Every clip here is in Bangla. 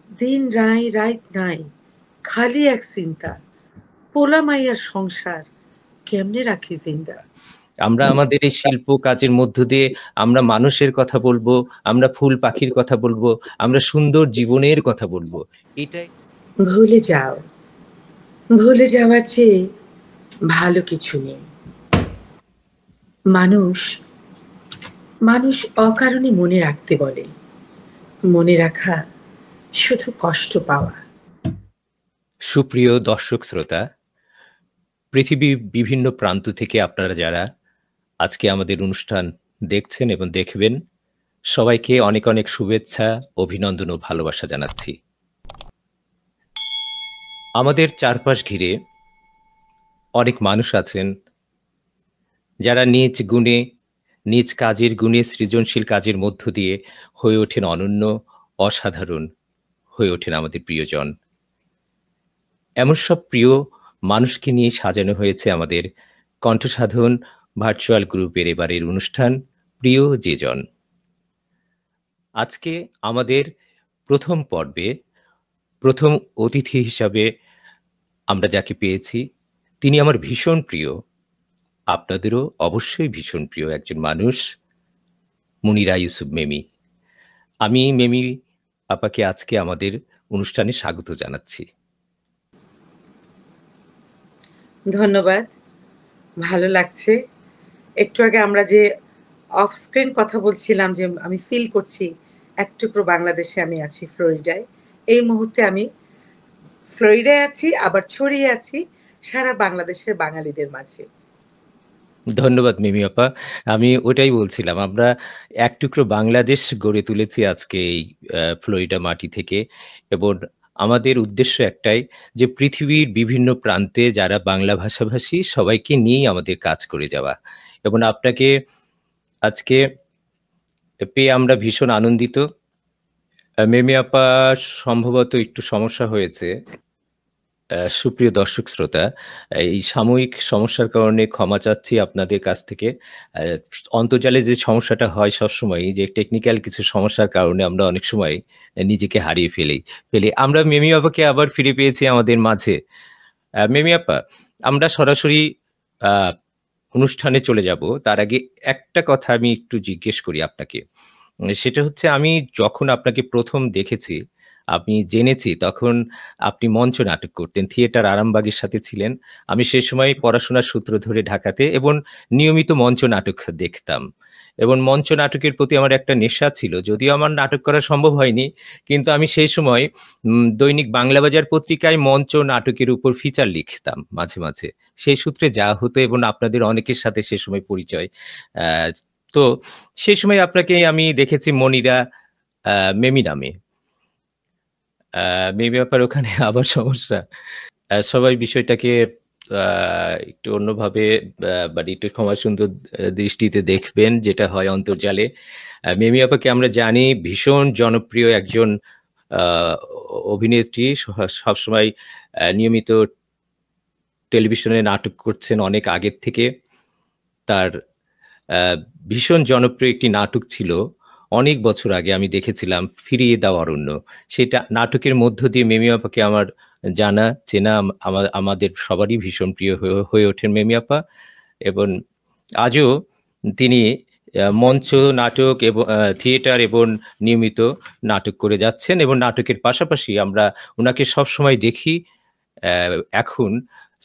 দিন নাই রাইত নাই, খালি এক চিন্তা, পোলা মাইয়ার সংসার কেমনে রাখি জিন্দা। আমরা আমাদের এই শিল্প কাজের মধ্য দিয়ে আমরা মানুষের কথা বলবো, আমরা ফুল পাখির কথা বলবো, আমরা সুন্দর জীবনের কথা বলবো। এটাই ভুলে যাও, ভুলে যাওয়ার চেয়ে ভালো কিছু নেই। মানুষ মানুষ অকারণে মনে রাখতে বলে, মনে রাখা শুধু কষ্ট পাওয়া। সুপ্রিয় দর্শক শ্রোতা, পৃথিবীর বিভিন্ন প্রান্ত থেকে আপনারা যারা আজকে আমাদের অনুষ্ঠান দেখছেন এবং দেখবেন, সবাইকে অনেক অনেক শুভেচ্ছা, অভিনন্দন ও ভালোবাসা জানাচ্ছি। আমাদের চারপাশ ঘিরে অনেক মানুষ আছেন যারা নিজ গুণে, নিজ কাজের গুণে, সৃজনশীল কাজের মধ্য দিয়ে হয়ে ওঠেন অনন্য, অসাধারণ, হয়ে ওঠেন আমাদের প্রিয়জন। এমন সব প্রিয় মানুষকে নিয়ে সাজানো হয়েছে আমাদের কণ্ঠসাধন ভার্চুয়াল গ্রুপের এবারের অনুষ্ঠান প্রিয় যেজন। আজকে আমাদের প্রথম পর্বে প্রথম অতিথি হিসাবে আমরা যাকে পেয়েছি, তিনি আমার ভীষণ প্রিয়, আপনাদেরও অবশ্যই ভীষণ প্রিয় একজন মানুষ, মুনিরা ইউসুফ মেমি। আমি মেমি আপাকে আজকে আমাদের অনুষ্ঠানে স্বাগত জানাচ্ছি। ধন্যবাদ, ভালো লাগছে। একটু আগে আমরা যে অফ স্ক্রিন কথা বলছিলাম যে আমি ফিল করছি এক টুকরো বাংলাদেশে আমি আছি, ফ্লোরিডায়। এই মুহূর্তে আমি ফ্লোরিডায় আছি, আবার ছড়িয়ে আছি সারা বাংলাদেশের বাঙালিদের মাঝে। ধন্যবাদ মিমি আপা। আমি ওটাই বলছিলাম, আমরা এক টুকরো বাংলাদেশ গড়ে তুলেছি আজকে এই ফ্লোরিডা মাটি থেকে, এবং আমাদের উদ্দেশ্য একটাই যে পৃথিবীর বিভিন্ন প্রান্তে যারা বাংলা ভাষাভাষী সবাইকে নিয়েই আমাদের কাজ করে যাওয়া। এবং আপনাকে আজকে পেয়ে আমরা ভীষণ আনন্দিত। মিমি আপা, সম্ভবত একটু সমস্যা হয়েছে। সুপ্রিয় দর্শক শ্রোতা, এই সাময়িক সমস্যার কারণে ক্ষমা চাচ্ছি আপনাদের কাছ থেকে। অন্তর্জালে যে সমস্যাটা হয় সবসময়, যে টেকনিক্যাল কিছু সমস্যার কারণে আমরা অনেক সময় নিজেকে হারিয়ে ফেলি। আমরা মেমি আপাকে আবার ফিরে পেয়েছি আমাদের মাঝে। মেমি আপা, আমরা সরাসরি আহ, অনুষ্ঠানে চলে যাব, তার আগে একটা কথা আমি একটু জিজ্ঞেস করি আপনাকে। সেটা হচ্ছে, আমি যখন আপনাকে প্রথম দেখেছি, আমি জেনেছি তখন আপনি মঞ্চ নাটক করতেন, থিয়েটার আরামবাগের সাথে ছিলেন। আমি সে সময় পড়াশোনার সূত্র ধরে ঢাকাতে এবং নিয়মিত মঞ্চ নাটক দেখতাম, এবং মঞ্চ নাটকের প্রতি আমার একটা নেশা ছিল। যদিও আমার নাটক করা সম্ভব হয়নি, কিন্তু আমি সেই সময় দৈনিক বাংলা বাজার পত্রিকায় মঞ্চ নাটকের উপর ফিচার লিখতাম মাঝে মাঝে। সেই সূত্রে যা হতো, এবং আপনাদের অনেকের সাথে সে সময় পরিচয়। আহ, তো সেই সময় আপনাকে আমি দেখেছি মনিরা মেমি নামে। মেমি ব্যাপার ওখানে আবার সমস্যা। সবাই বিষয়টাকে একটু অন্যভাবে বা একটু ক্ষমা সুন্দর দৃষ্টিতে দেখবেন, যেটা হয় অন্তর্জালে। মেমি আপাকে আমরা জানি ভীষণ জনপ্রিয় একজন আহ, অভিনেত্রী, সবসময় নিয়মিত টেলিভিশনে নাটক করছেন অনেক আগের থেকে। তার আহ, ভীষণ জনপ্রিয় একটি নাটক ছিল অনেক বছর আগে, আমি দেখেছিলাম, ফিরিয়ে দাও অরণ্য। সেটা নাটকের মধ্য দিয়ে মেমি আপাকে আমার জানা চেনা, আমাদের সবারই ভীষণ প্রিয় হয়ে ওঠেন মেমি আপা। এবং আজও তিনি মঞ্চ নাটক এবং থিয়েটার এবং নিয়মিত নাটক করে যাচ্ছেন, এবং নাটকের পাশাপাশি আমরা ওনাকে সবসময় দেখি এখন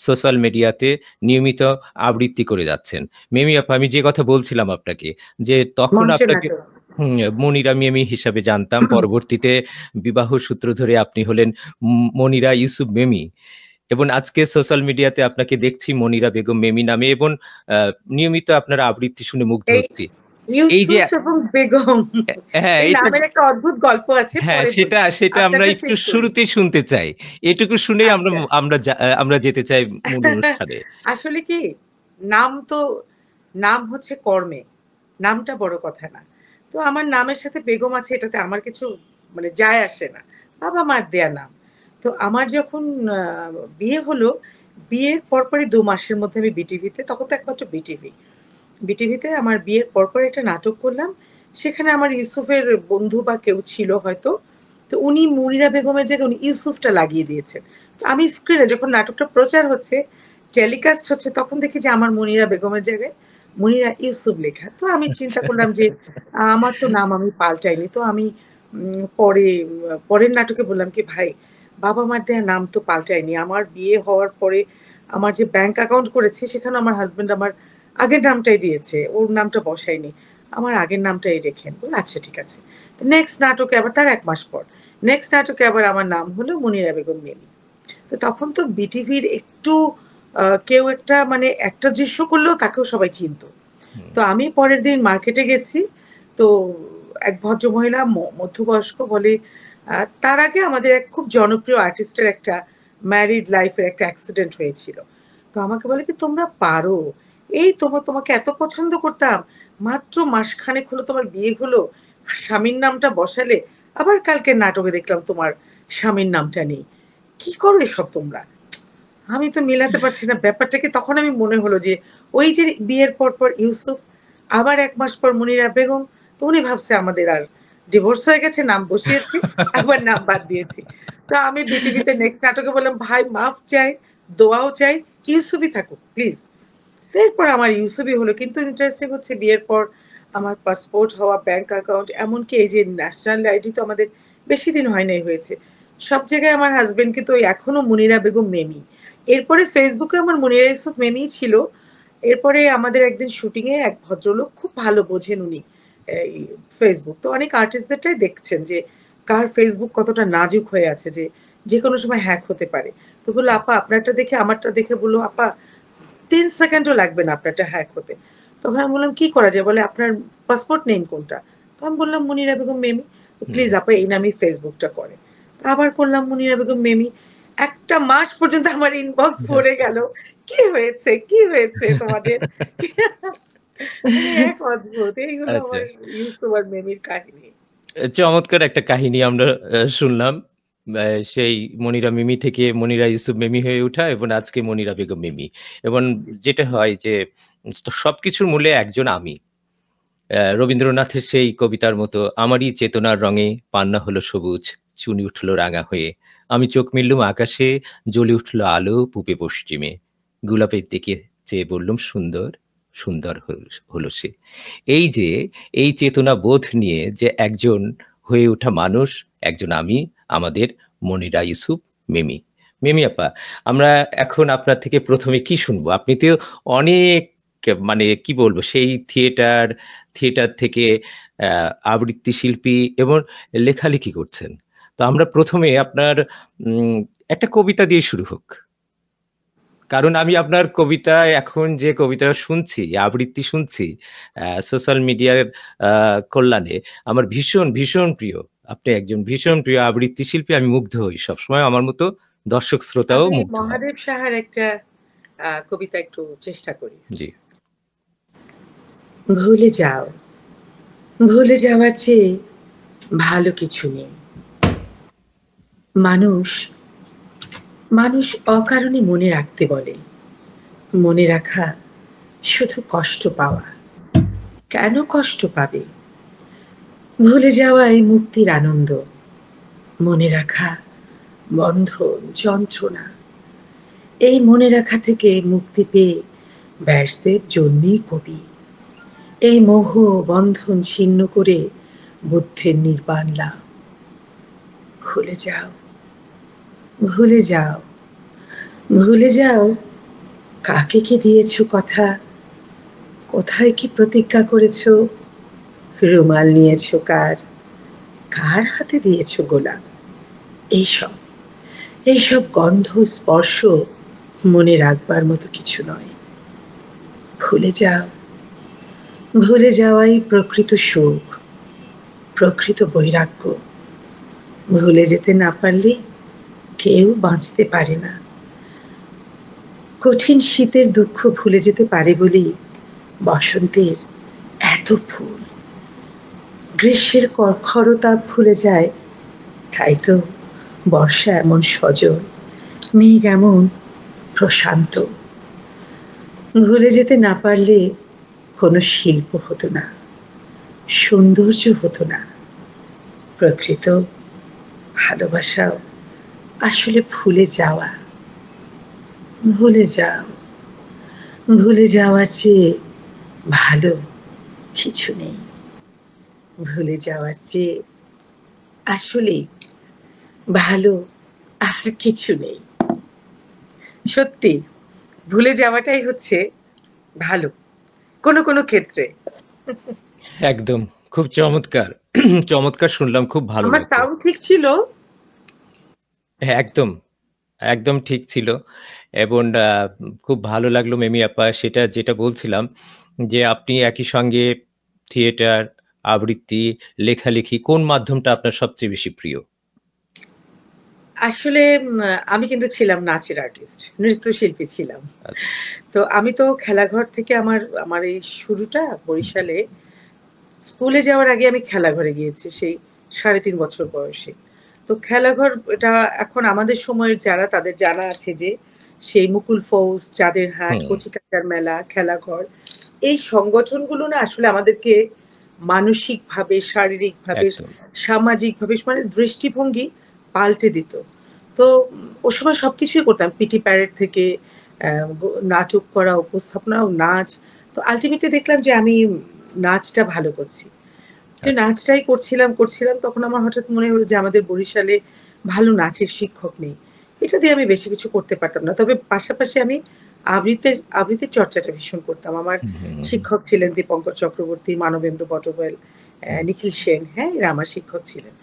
সোশ্যাল মিডিয়াতে নিয়মিত আবৃত্তি করে যাচ্ছেন। মেমি আপা, আমি যে কথা বলছিলাম আপনাকে, যে তখন মঞ্চ আপনাকে নাটক। মনিরা মেমি হিসাবে জানতাম, পরবর্তীতে বিবাহ সূত্র ধরে আপনি হলেন মনিরা ইউসুফ মেমি, এবং আজকে সোশ্যাল মিডিয়াতে আপনাকে দেখছি মনিরা বেগম মেমি নামে, এবং নিয়মিত আপনার আবৃত্তি শুনে মুগ্ধ এই হচ্ছি। এই যে ইউসুফ এবং বেগম, হ্যাঁ, এই এটা নামের একটা অদ্ভুত গল্প আছে, হ্যাঁ, পরে সেটা বলি। সেটা আমরা আপনারটা একটু শেষ করি। শুরুতেই শুনতে চাই। এটুকু শুনেই আমরা আচ্ছা। আমরা আমরা যেতে চাই মূল অনুষ্ঠানে। আসলে কি, নাম তো, নাম হচ্ছে কর্মে, নামটা বড় কথা না। তো আমার নামের সাথে বেগম আছে, এটাতে আমার কিছু মানে যায় আসে না, বাবা মার দেয়া নাম। তো আমার যখন বিয়ে হলো, বিয়ের পরপরই ২ মাসের মধ্যে আমি বিটিভিতে, তখন তো একমাত্র বিটিভি, বিটিভিতে আমার বিয়ের পরপর একটা নাটক করলাম। সেখানে আমার ইউসুফের বন্ধু বা কেউ ছিল হয়তো। তো তো উনি মনিরা বেগমের জায়গায় উনি ইউসুফটা লাগিয়ে দিয়েছেন। তো আমি স্ক্রিনে যখন নাটকটা প্রচার হচ্ছে, টেলিকাস্ট হচ্ছে, তখন দেখি যে আমার মনিরা বেগমের জায়গায় মনিরা ইউসুফ লেখা। তো আমি চিন্তা আচ্ছা। করলাম যে আমার তো নাম আমি পাল্টাইনি। তো আমি পরে পরের নাটকে বললাম কি, ভাই বাবা-মার দেয়া নাম তো পাল্টাইনি। আমার বিয়ে হওয়ার পরে আমার যে ব্যাংক অ্যাকাউন্ট করেছি সেখানে আমার হাসব্যান্ড আমার আগের নামটাই দিয়েছে। ওর নামটা বসায়নি। আমার আগের নামটাই রেখেন। বলল, "আচ্ছা ঠিক আছে।" নেক্সট নাটকে আবার তার ১ মাস পর। নেক্সট নাটকে আবার আমার নাম হলো মনিরা বেগম মিমি। তো তখন তো বিটিভির একটু কেউ একটা মানে একটা দৃশ্য করলেও তাকেও সবাই চিনত। হুম। তো আমি পরের দিন মার্কেটে গেছি। তো এক ভদ্রমহিলা মধ্যবয়স্ক বলে, তার আগে আমাদের এক খুব জনপ্রিয় আর্টিস্টের একটা ম্যারিড লাইফ এর একটা অ্যাক্সিডেন্ট হয়েছিল। তো আমাকে বলে কি, "তোমরা পারো। এই তোমাকে এত পছন্দ করতাম। মাত্র মাসখানেক হলো তোমার বিয়ে হলো। স্বামীর নামটা বসালে। আবার কালকের নাটকে দেখলাম তোমার স্বামীর নামটা নেই। কি করো এসব তোমরা?" আমি তো মেলাতে পারছি না ব্যাপারটাকে। তখন আমি মনে হলো যে ওই যে বিয়ের পর ইউসুফ, আবার ১ মাস পর মনিরা বেগম। তো উনি ভাবছে আমাদের আর ডিভোর্স হয়ে গেছে, নাম বসিয়েছি, আবার নাম বাদ দিয়েছি। তো আমি বিটিভিতে নেক্সট নাটকে বললাম, "ভাই মাফ চাই, দোয়াও চাই, ইউসুফই থাকুক প্লিজ।" এরপর আমার ইউসুফই হলো। কিন্তু ইন্টারেস্টিং হচ্ছে বিয়ের পর আমার পাসপোর্ট হওয়া, ব্যাংক অ্যাকাউন্ট, এমনকি এই যে ন্যাশনাল আইডি তো আমাদের বেশি দিন হয় নাই হয়েছে। সব জায়গায় আমার হাসব্যান্ড কিন্তু ওই এখনো মুনিরা বেগম মেমি। এরপরে ফেসবুকে আমার মুনিরা ইউসুফ মেমিই ছিল। এরপরে আমাদের একদিন শুটিং এ এক ভদ্রলোক, খুব ভালো বোঝেন উনি এই ফেসবুক। তো অনেক আর্টিস্টদেরটাই দেখছেন যে কার ফেসবুক কতটা নাজুক হয়ে আছে, যে যেকোনো সময় হ্যাক হতে পারে। তো বলল, "আপা আপনারটা দেখে আমারটা দেখে" বলল, "আপা ৩ সেকেন্ডও লাগবে না আপনারটা হ্যাক হতে।" তখন আমি বললাম, "কি করা যায়?" বলে, "আপনার পাসপোর্ট নেম কোনটা?" তো আমি বললাম, "মুনিরা বেগম মেমি।" হুম। "প্লিজ আপা এই নামেই ফেসবুকটা করেন।" আবার করলাম মুনিরা বেগম মেমি। ১ টা মাস পর্যন্ত আমার ইনবক্স ভরে গেল। "কি হয়েছে? কি হয়েছে তোমাদের?" মানে এক অদ্ভুত। এই হলো আচ্ছা। আমার ইউসুফ আর মেমির কাহিনী। চমৎকার একটা কাহিনী আমরা শুনলাম। আ সেই মনিরা মিমি থেকে মনিরা ইউসুফ মিমি হয়ে ওঠা এবং আজকে মনিরা বেগম মিমি। এবং জি। যেটা হয় যে সবকিছুর মূলে একজন আমি। রবীন্দ্রনাথের সেই কবিতার মতো, "আমারই চেতনার রঙে পান্না হলো সবুজ, চুনি উঠল রাঙা হয়ে। আমি চোখ মেললুম আকাশে, জ্বলে উঠল আলো পূবে পশ্চিমে। গোলাপের দিকে চেয়ে বললুম সুন্দর, সুন্দর হলো সে।" এই যে এই চেতনা বোধ নিয়ে যে একজন হয়ে ওঠা মানুষ, একজন আমি, আমাদের মনিরা ইউসুফ মিমি। মিমি আপা, আমরা এখন আপনার থেকে ১ম এ কি শুনবো? আপনি তো অনেক মানে কি বলবো সেই থিয়েটার থেকে আ আবৃত্তি শিল্পী এবং লেখালেখি করছেন। তো আমরা ১ম এ আপনার উম একটা কবিতা দিয়ে শুরু হোক। কারণ আমি আপনার কবিতা এখন যে কবিতা শুনছি, আবৃত্তি শুনছি সোশ্যাল মিডিয়ার আ কল্যাণে আমার ভীষণ প্রিয়। আপনি একজন ভীষণ প্রিয় আবৃত্তি শিল্পী। আমি মুগ্ধ হই। সবসময় আমার মতো দর্শক শ্রোতাও আমি মুগ্ধ হন। মহাদেব সাহার একটা কবিতা একটু চেষ্টা করি। জি। ভুলে যাও, ভুলে যাওয়ার চেয়ে ভালো কিছু নেই। মানুষ মানুষ অকারণে মনে রাখতে বলে। মনে রাখা শুধু কষ্ট পাওয়া। কেন কষ্ট পাবে? ভুলে যাওয়াই মুক্তির আনন্দ। মনে রাখা বন্ধন, যন্ত্রণা। এই মনে রাখা থেকে মুক্তি পেয়ে ব্যাসদেব জন্মেই কবি। এই মোহ বন্ধন ছিন্ন করে বুদ্ধের নির্বাণ লাভ। ভুলে যাও, ভুলে যাও, ভুলে যাও কাকে কি দিয়েছ কথা, কোথায় কি প্রতিজ্ঞা করেছ, রুমাল নিয়েছ কার, কার হাতে দিয়েছ গোলাপ। এইসব এইসব গন্ধ স্পর্শ মনে রাখবার মতো কিছু নয়। ভুলে যাও, ভুলে যাওয়াই প্রকৃত সুখ, প্রকৃত বৈরাগ্য। ভুলে যেতে না পারলে কেউ বাঁচতে পারে না। কঠিন শীতের দুঃখ ভুলে যেতে পারে বলেই বসন্তের এত ফুল। গ্রীষ্মের খরতাপ ভুলে যায়, তাই তো বর্ষা এমন সজল, মেঘ এমন প্রশান্ত। ভুলে যেতে না পারলে কোনো শিল্প হতো না, সৌন্দর্য হতো না। প্রকৃত ভালোবাসাও আসলে ভুলে যাওয়া। ভুলে যাও। ভুলে যাওয়ার চেয়ে ভালো কিছু নেই। ভুলে যাওয়ার চেয়ে আসলেই ভালো আর কিছু নেই। সত্যি ভুলে যাওয়াটাই হচ্ছে ভালো। কোনো ক্ষেত্রে। একদম। খুব চমৎকার। চমৎকার শুনলাম, খুব ভালো আমার লাগলো। সাউন্ড ঠিক ছিল? হ্যাঁ, একদম, একদম ঠিক ছিল। এবং খুব ভালো লাগলো মিমি আপা, সেটা যেটা বলছিলাম যে আপনি একই সঙ্গে থিয়েটার, আবৃত্তি, লেখালেখি কোন মাধ্যমটা আপনার সবচেয়ে বেশি প্রিয়? আসলে আমি কিন্তু ছিলাম নাচের আর্টিস্ট। নৃত্যশিল্পী ছিলাম। আচ্ছা। তো আমি তো খেলাঘর থেকে আমার আমার এই শুরুটা হুম, হুম। বরিশালে। স্কুলে যাওয়ার আগে আমি খেলাঘরে গিয়েছি সেই ৩.৫ বছর বয়সে। তো খেলাঘর এটা এখন আমাদের সময়ের যারা তাদের জানা আছে যে সেই মুকুল ফৌজ, চাঁদের হাট, হুম, কচিকাঁচার মেলা, খেলাঘর এই সংগঠনগুলো না আসলে আমাদেরকে মানসিকভাবে, শারীরিকভাবে, একদম। সামাজিকভাবে মানে দৃষ্টিভঙ্গি পাল্টে দিত। তো ওই সময় সবকিছুই করতাম। পিটি প্যারেড থেকে অ্যা নাটক করা, উপস্থাপনা ও নাচ। তো আল্টিমেটলি দেখলাম যে আমি নাচটা ভালো করছি। তো আচ্ছা। নাচটাই করছিলাম। তখন আমার হঠাৎ মনে হলো যে আমাদের বরিশালে ভালো নাচের শিক্ষক নেই। এটা দিয়ে আমি বেশি কিছু করতে পারতাম না। তবে পাশাপাশি আমি আবৃত্তির চর্চাটা ভীষণ করতাম। আমার হুম, হুম, হুম, শিক্ষক ছিলেন দীপঙ্কর চক্রবর্তী, মানবেন্দ্র বটব্যাল, হুম। নিখিল সেন, হ্যাঁ? এরা আমার শিক্ষক ছিলেন।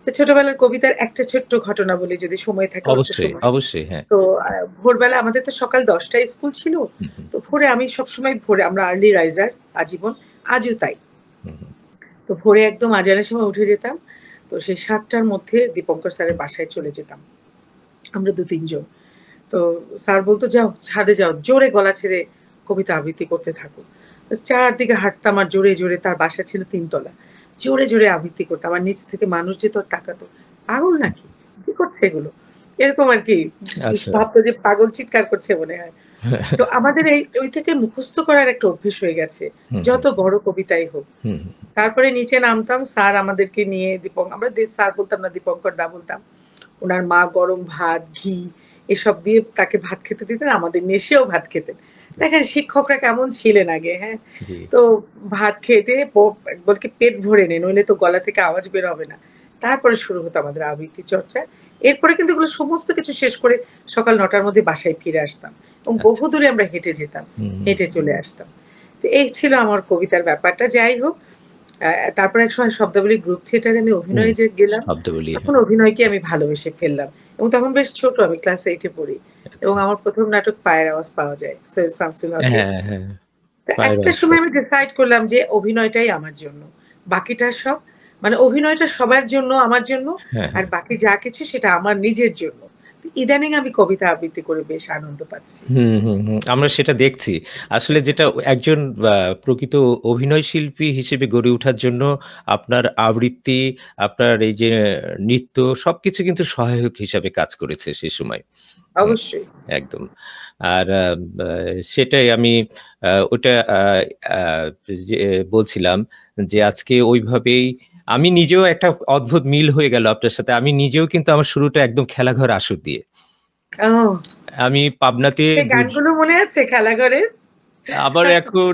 তো ছোটবেলার কবিতার একটা ছোট্ট ঘটনা বলি যদি সময় থাকে অল্প অবশ্যই, সময়। অবশ্যই। হ্যাঁ। তো ভোরবেলা আমাদের তো সকাল ১০ টায় স্কুল ছিল। হুম, হুম, তো ভোরে আমি সবসময় ভোরে আমরা আর্লি রাইজার আজীবন। আজও তাই। হুম, হুম, তো ভোরে একদম আজানের সময় উঠে যেতাম। তো সেই ৭ টার মধ্যে দীপঙ্কর স্যারের বাসায় চলে যেতাম। আমরা ২-৩ জন। তো স্যার বলত, "যাও, ছাদে যাও। জোরে গলা ছেড়ে কবিতা আবৃত্তি করতে থাকো।" তো চারদিকে হাঁটতাম আর জোরে তার বাসা ছিল ৩ তলা। জোরে আবৃত্তি করতাম। আর নিচ থেকে মানুষ যেত আর তাকাতো। পাগল নাকি? কি করছে এগুলো? এরকম আরকি আচ্ছা। ভাবতো যে পাগল চিৎকার করছে মনে হয়। তো আমাদের ওই থেকে মুখস্থ করার একটা অভ্যেস হয়ে গেছে। হুম, হুম, যত বড় কবিতাই হোক। হুম, হুম। তারপরে নিচে নামতাম, স্যার আমাদেরকে নিয়ে আমরা স্যার বলতাম না, দীপঙ্কর দা বলতাম। উনার মা গরম ভাত, ঘি এসব দিয়ে তাকে ভাত খেতে দিতেন, আমাদের মেসেও ভাত খেতেন। দেখেন শিক্ষকরা কেমন ছিলেন আগে, হ্যাঁ? জি। তো ভাত খেয়ে-টেয়ে বলে কি পেট ভরে নে, নইলে তো গলা থেকে আওয়াজ বের হবে না। তারপরে শুরু হতো আমাদের আবৃত্তি চর্চা। এরপরে কিন্তু এগুলো সমস্ত কিছু শেষ করে সকাল ৯ টার মধ্যে বাসায় ফিরে আসতাম এবং আচ্ছা। বহুদূরে আমরা হেঁটে যেতাম। হুম, হুম, হেঁটে চলে আসতাম। তো এই ছিল আমার কবিতার ব্যাপারটা। যাই হোক, তারপরে একসময় শব্দাবলী গ্রুপ থিয়েটারে আমি হুম। অভিনয়ে যে গেলাম, শব্দাবলী, তখন হ্যাঁ। অভিনয়কে আমি ভালোবেসে ফেললাম। এবং তখন বেশ ছোট, আমি ক্লাস 8 এ পড়ি। এবং আচ্ছা। আমার ১ম নাটক পায়ের আওয়াজ পাওয়া যায় সৈয়দ শামসুল হকের। হ্যাঁ, হ্যাঁ। তো পায়ের একটা আওয়াজ সময় পাওয়া আমি ডিসাইড করলাম যে অভিনয়টাই আমার জন্য। বাকিটা সব মানে অভিনয়টা সবার জন্য, আমার জন্য। হ্যাঁ, আর হ্যাঁ। বাকি যা কিছু সেটা আমার নিজের জন্য। তো ইদানিং আমি কবিতা আবৃত্তি করে বেশ আনন্দ পাচ্ছি। হুম, হুম, হুম। আমরা সেটা দেখছি। আসলে যেটা একজন প্রকৃত অভিনয় শিল্পী হিসেবে গড়ে ওঠার জন্য আপনার আবৃত্তি, আপনার এই যে নৃত্য সবকিছু কিন্তু সহায়ক হিসাবে কাজ করেছে সে সময়। হুম, অবশ্যই। একদম। আর বা সেটাই আমি ওটা আ যে বলছিলাম যে আজকে ওইভাবেই আমি নিজেও একটা অদ্ভুত মিল হয়ে গেল আপনার সাথে। আমি নিজেও কিন্তু আমার শুরুটা একদম খেলাঘর আসর দিয়ে। ও! আমি পাবনাতে সেই গানগুলো মনে আছে খেলাঘরের? আবার এখন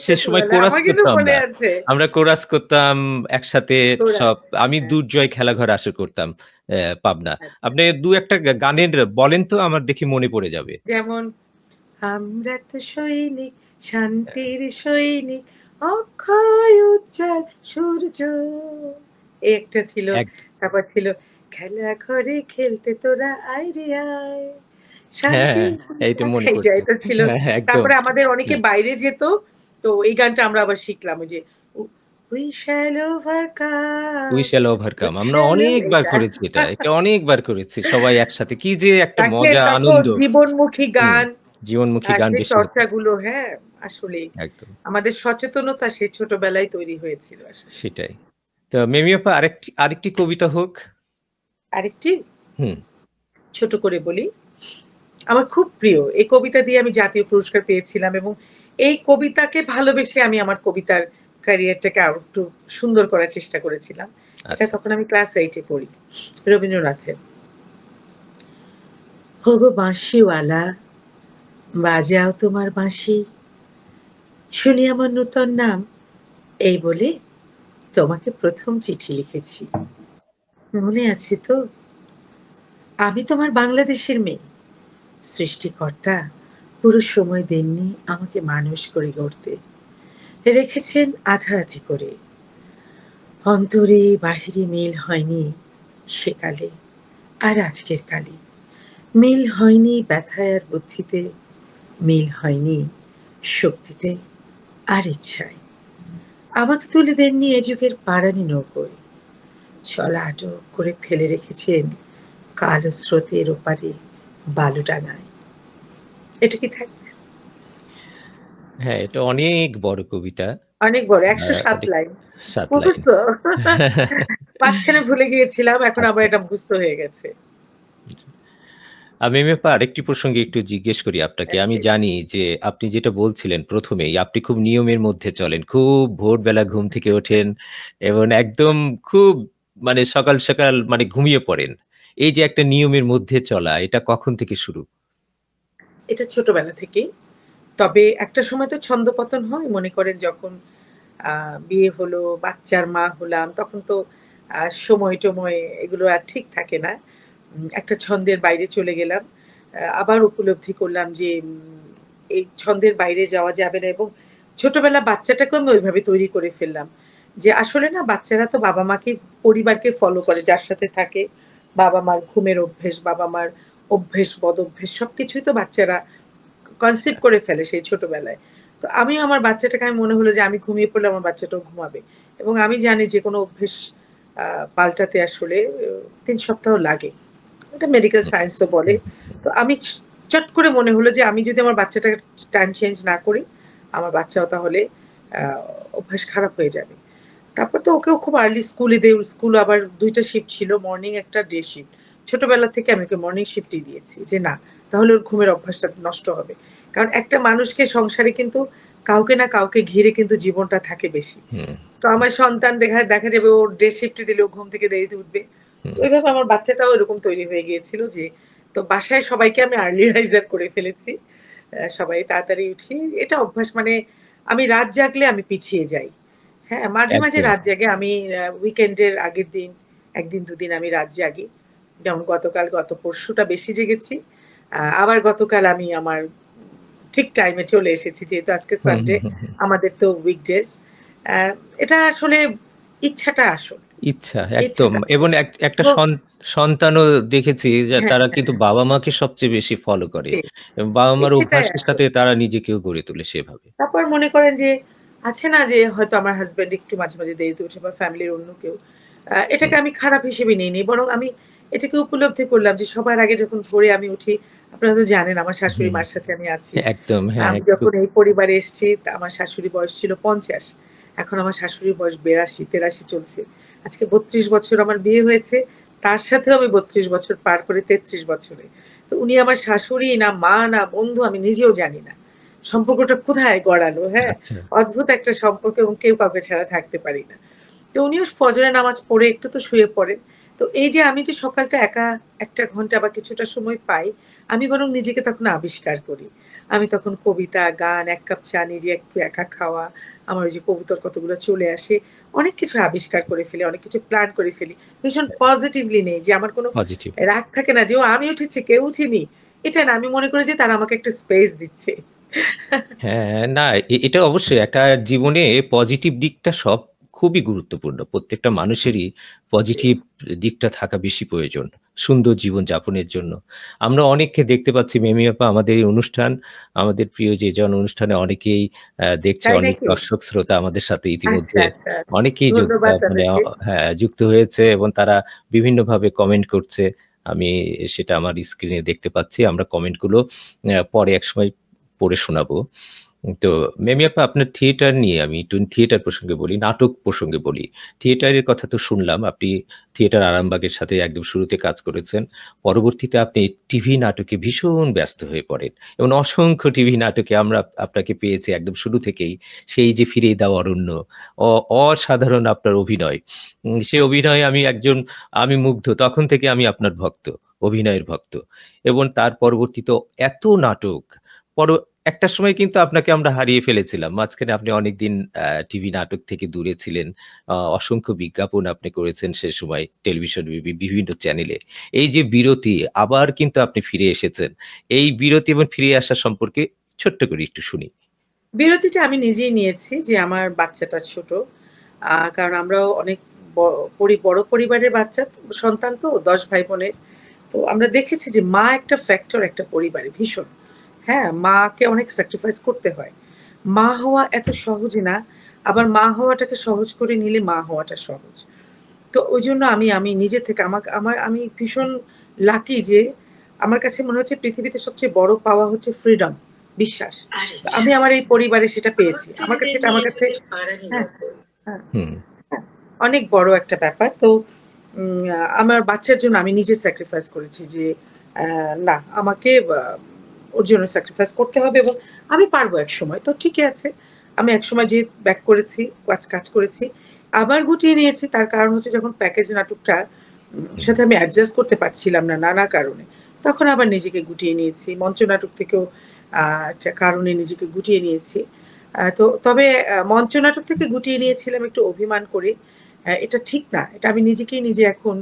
সে সময় ছোটবেলায় কোরাস আমার কিন্তু করতাম মনে আমরা। আছে। আমরা কোরাস করতাম একসাথে তোরা সব। আমি হ্যাঁ, দুর্জয় খেলাঘর আসর করতাম পাবনা। আচ্ছা। আপনি ২-১ টা গানের বলেন তো আমার দেখি মনে পড়ে যাবে। যেমন আমরা তো সৈনিক, শান্তির সৈনিক, অক্ষয় উজ্জ্বল সূর্য। এই একটা ছিল। এক তারপর ছিল খেলা ঘরে খেলতে তোরা আয় রে আয়। হ্যাঁ, শান্তি এইটা মনে এইটা পড়ছে। এটা ছিল। হ্যাঁ, একদম। তারপরে আমাদের অনেকে হ্যাঁ, বাইরে যেত। তো এই গানটা আমরা আবার শিখলাম ওই যে "We shall we overcome, shall we overcome. আমরা shall" অনেকবার এটা। করেছি এটা। এটা অনেকবার করেছি সবাই একসাথে। কি যে একটা তাকে মজা, তখন আনন্দ। জীবনমুখী হুম, গান জীবনমুখী আর গান যে বেশি হতো। চর্চাগুলো, হ্যাঁ, আসলেই একদম, আমাদের সচেতনতা সেই ছোটবেলায় তৈরি হয়েছিল আসলে। সেটাই। তো মিমি আপা আরেকটি কবিতা হোক। আরেকটি হুম, ছোট করে বলি। আমার খুব প্রিয়। এই কবিতা দিয়ে আমি জাতীয় পুরস্কার পেয়েছিলাম এবং এই কবিতাকে ভালোবেসে আমি আমার কবিতার ক্যারিয়ারটাকে আরো একটু সুন্দর করার চেষ্টা করেছিলাম। এটা আচ্ছা, তখন আমি ক্লাস 8 এ পড়ি। রবীন্দ্রনাথের। "ওগো বাঁশিওয়ালা, বাজাও তোমার বাঁশি, শুনি আমার নূতন নাম।" এই বলে তোমাকে ১ম চিঠি লিখেছি। মনে আছে তো? আমি তোমার বাংলাদেশের মেয়ে। সৃষ্টিকর্তা পুরো সময় দেননি আমাকে মানুষ করে গড়তে। রেখেছেন আধা-আধি করে। অন্তরে বাহিরে মিল হয়নি সেকালে আর আজকের কালে। মিল হয়নি ব্যথায় আর বুদ্ধিতে, মিল হয়নি শক্তিতে আর ইচ্ছায়। আমাকে তুলে দেননি এ যুগের পারানি নৌকোয়। ছলা আটক করে ফেলে রেখেছেন কালো স্রোতের ওপারে বালুডাঙায়। এটা কি থাক? হ্যাঁ, এটা অনেক বড় কবিতা। অনেক বড় ১০৭ অনেক লাইন। ৭ লাইন। মুখস্থ। মাঝখানে ভুলে গিয়েছিলাম। এখন আবার আচ্ছা। এটা মুখস্থ হয়ে গেছে। আমি ব্যাপার আরেকটি প্রসঙ্গে একটু জিজ্ঞেস করি আপনাকে। আমি ওকে। জানি যে আপনি যেটা বলছিলেন ১ম এই আপনি খুব নিয়মের মধ্যে চলেন। খুব ভোরবেলা ঘুম থেকে ওঠেন এবং একদম খুব মানে সকাল, সকাল মানে ঘুমিয়ে পড়েন। এই যে একটা নিয়মের মধ্যে চলা এটা কখন থেকে শুরু? এটা ছোটবেলা থেকেই। তবে একটা সময় তো ছন্দপতন হয়। মনে করেন যখন আ বিয়ে হলো, বাচ্চার মা হলাম, তখন তো সময়-টময় এগুলো আর ঠিক থাকে না। একটা ছন্দের বাইরে চলে গেলাম। আবার উপলব্ধি করলাম যে এই ছন্দের বাইরে যাওয়া যাবে না এবং ছোটবেলা বাচ্চাটাকেও আমি ওইভাবে তৈরি করে ফেললাম। যে আসলে না বাচ্চারা তো বাবা-মাকে পরিবারকে ফলো করে। যার সাথে থাকে বাবা-মার ঘুমের অভ্যেস, বাবা-মার অভ্যেস, বদঅভ্যেস সবকিছুই তো বাচ্চারা কনসিভ করে ফেলে সেই ছোটবেলায়। তো আমিও আমার বাচ্চাটাকে আমি মনে হলো যে আমি ঘুমিয়ে পড়লে আমার বাচ্চাটাও ঘুমাবে। এবং আমি জানি যে কোনো অভ্যেস আ পাল্টাতে আসলে ৩ সপ্তাহ লাগে। এটা মেডিকেল হুম, সায়েন্স ও বলে। হুম, তো আমি চট করে মনে হলো যে আমি যদি আমার বাচ্চাটাকে টাইম চেঞ্জ না করি, আমার বাচ্চাও তাহলে আ অভ্যাস খারাপ হয়ে যাবে। তারপর তো ওকেও খুব আর্লি স্কুলে দেই। স্কুল আবার ২ টা শিফট ছিল। মর্নিং একটা, ডে শিফট। ছোটবেলা থেকে আমি ওকে মর্নিং শিফটই দিয়েছি যে না, তাহলে ওর ঘুমের অভ্যাসটা নষ্ট হবে। কারণ একটা মানুষকে সংসারে কিন্তু কাউকে না কাউকে ঘিরে কিন্তু জীবনটা থাকে বেশি। হুম, তো আমার সন্তান দেখা দেখা যাবে ওর ডে শিফটে দিলে ও ঘুম থেকে দেরিতে উঠবে। হুম। তো ওইভাবে আমার বাচ্চাটাও এরকম তৈরি হয়ে গিয়েছিল যে তো বাসায় সবাইকে আমি আর্লি রাইজার করে ফেলেছি। সবাই তাড়াতাড়ি উঠি। এটা অভ্যাস মানে আমি রাত জাগলে আমি পিছিয়ে যাই। হ্যাঁ, মাঝে, মাঝে একদম। রাত জাগি। আমি উইকেন্ডের আগের দিন ১ দিন ২ দিন আমি রাত জাগি। যেমন গতকাল, গত পরশুটা বেশি জেগেছি। আবার গতকাল আমি আমার ঠিক টাইমে চলে এসেছি যেহেতু আজকে হুম, সানডে হুম, হুম, হুম। আমাদের তো উইকডেজ। অ্যা এটা আসলে ইচ্ছাটা আসল। ইচ্ছা একদম ইচ্ছাটা এবং একটা এবং সন্তানও দেখেছি যে হ্যাঁ, তারা হ্যাঁ, কিন্তু বাবা-মাকে সবচেয়ে বেশি ফলো করে ঠিক। এবং বাবা-মার সেটাই অভ্যাসের আসল। সাথে তারা নিজেকেও গড়ে তোলে সেভাবে। তারপর মনে করেন যে আছে না যে হয়তো আমার হাসব্যান্ড একটু মাঝে, মাঝে দেরিতে উঠে বা ফ্যামিলির অন্য কেউ। এটাকে হুম, আমি খারাপ হিসেবে নিইনি। বরং আমি এটাকে উপলব্ধি করলাম যে সবার আগে যখন ভোরে আমি উঠি, আপনারা তো জানেন আমার শাশুড়ি হুম। মার সাথে আমি আছি। একদম হ্যাঁ, আমি খুব যখন এই পরিবারে এসেছি আমার শাশুড়ির বয়স ছিল ৫০। এখন আমার শাশুড়ির বয়স ৮২-৮৩ চলছে। আজকে ৩২ বছর আমার বিয়ে হয়েছে। তার সাথেও আমি ৩২ বছর পার করে ৩৩ বছরে। তো উনি আমার শাশুড়ি না মা না বন্ধু আমি নিজেও জানি না। সম্পর্কটা কোথায় গড়ালো, হ্যাঁ? আচ্ছা। অদ্ভুত একটা সম্পর্ক এবং কেউ কাউকে ছাড়া থাকতে পারি না। তো উনিও ফজরের নামাজ পড়ে একটু তো শুয়ে পড়েন। তো এই যে আমি যে সকালটা একা ১ টা ঘন্টা বা কিছুটা সময় পাই, আমি বরং নিজেকে তখন আবিষ্কার করি। আমি তখন কবিতা, গান, ১ কাপ চা নিজে একটু একা খাওয়া, আমার ওই যে কবুতর কতগুলো চলে আসে। অনেক কিছু আবিষ্কার করে ফেলি, অনেক কিছু প্ল্যান করে ফেলি। ভীষণ পজিটিভলি নেই যে আমার কোনো পজিটিভ। রাগ থাকে না যে, "ও আমি উঠেছি, কেউ উঠিনি।" এটা না। আমি মনে করি যে তারা আমাকে একটা স্পেস দিচ্ছে। হ্যাঁ, না এটা অবশ্যই একটা জীবনে পজিটিভ দিকটা খুবই গুরুত্বপূর্ণ। প্রত্যেকটা মানুষেরই পজিটিভ দিকটা থাকা বেশি প্রয়োজন। সুন্দর জীবনযাপনের জন্য। আমরা অনেককে দেখতে পাচ্ছি মিমি আপা আমাদের এই অনুষ্ঠান, আমাদের প্রিয় যেজন অনুষ্ঠানে অনেকেই দেখছে তাই অনেক নাকি? দর্শক শ্রোতা আমাদের সাথে আচ্ছা, ইতিমধ্যে আচ্ছা। অনেকেই ধন্যবাদ মানে তাদেরকে। হ্যাঁ, যুক্ত হয়েছে এবং তারা বিভিন্নভাবে কমেন্ট করছে। আমি সেটা আমার স্ক্রিনে দেখতে পাচ্ছি। আমরা কমেন্টগুলো পরে একসময় পড়ে শোনাবো। তো মেমি আপা আপনার থিয়েটার নিয়ে আমি একটু থিয়েটার প্রসঙ্গে বলি, নাটক প্রসঙ্গে বলি। থিয়েটারের কথা তো শুনলাম, আপনি থিয়েটার আরামবাগের সাথে একদম শুরুতে কাজ করেছেন। পরবর্তীতে আপনি টিভি নাটকে ভীষণ ব্যস্ত হয়ে পড়েন এবং অসংখ্য টিভি নাটকে আমরা আপনাকে পেয়েছি একদম শুরু থেকেই। সেই যে ফিরিয়ে দাও অরণ্য, অসাধারণ আপনার অভিনয়। সে অভিনয়ে আমি মুগ্ধ। তখন থেকে আমি আপনার ভক্ত, অভিনয়ের ভক্ত। এবং তার পরবর্তীতে এত নাটক, পর একটা সময় কিন্তু আপনাকে আমরা হারিয়ে ফেলেছিলাম। মাঝখানে আপনি অনেকদিন টিভি নাটক থেকে দূরে ছিলেন। অসংখ্য বিজ্ঞাপন আপনি করেছেন সে সময় টেলিভিশন বিভিন্ন চ্যানেলে। এই যে বিরতি, আবার কিন্তু আপনি ফিরে এসেছেন। এই বিরতি এবং ফিরে আসা সম্পর্কে ছোট্ট করে একটু শুনি। বিরতিটা আমি নিজেই নিয়েছি যে আমার বাচ্চাটা ছোট। কারণ আমরাও অনেক বড় পরিবারের বাচ্চা সন্তান তো ১০ ভাই বোনের। তো আমরা দেখেছি যে মা একটা ফ্যাক্টর একটা পরিবারে ভীষণ। হ্যাঁ, মাকে অনেক স্যাক্রিফাইস করতে হয়। মা হওয়া এত সহজ না। আবার মা হওয়াটাকে সহজ করে নিলে মা হওয়াটা সহজ। তো ওইজন্য আমি নিজে থেকে আমি ভীষণ লাকি যে আমার কাছে মনে হচ্ছে পৃথিবীতে সবচেয়ে বড় পাওয়া হচ্ছে ফ্রিডম, বিশ্বাস। আমি আমার এই পরিবারে সেটা পেয়েছি। আমার কাছে হ্যাঁ, হ্যাঁ, হুম, হ্যাঁ, অনেক বড় একটা ব্যাপার। তো আমার বাচ্চার জন্য আমি নিজে স্যাক্রিফাইস করেছি যে না আমাকে ওর জন্য স্যাক্রিফাইস করতে হবে এবং আমি পারবো একসময়। তো ঠিকই আছে। আমি একসময় যে ব্যাক করেছি, কাজ করেছি। আবার গুটিয়ে নিয়েছি। তার কারণ হচ্ছে যখন প্যাকেজ নাটকটা হুম, সাথে আমি অ্যাডজাস্ট করতে পারছিলাম না নানা কারণে। তখন আবার নিজেকে গুটিয়ে নিয়েছি। মঞ্চ নাটক থেকেও একটা কারণে নিজেকে গুটিয়ে নিয়েছি। তবে মঞ্চ নাটক থেকে গুটিয়ে নিয়েছিলাম একটু অভিমান করে। এটা ঠিক না। এটা আমি নিজে এখন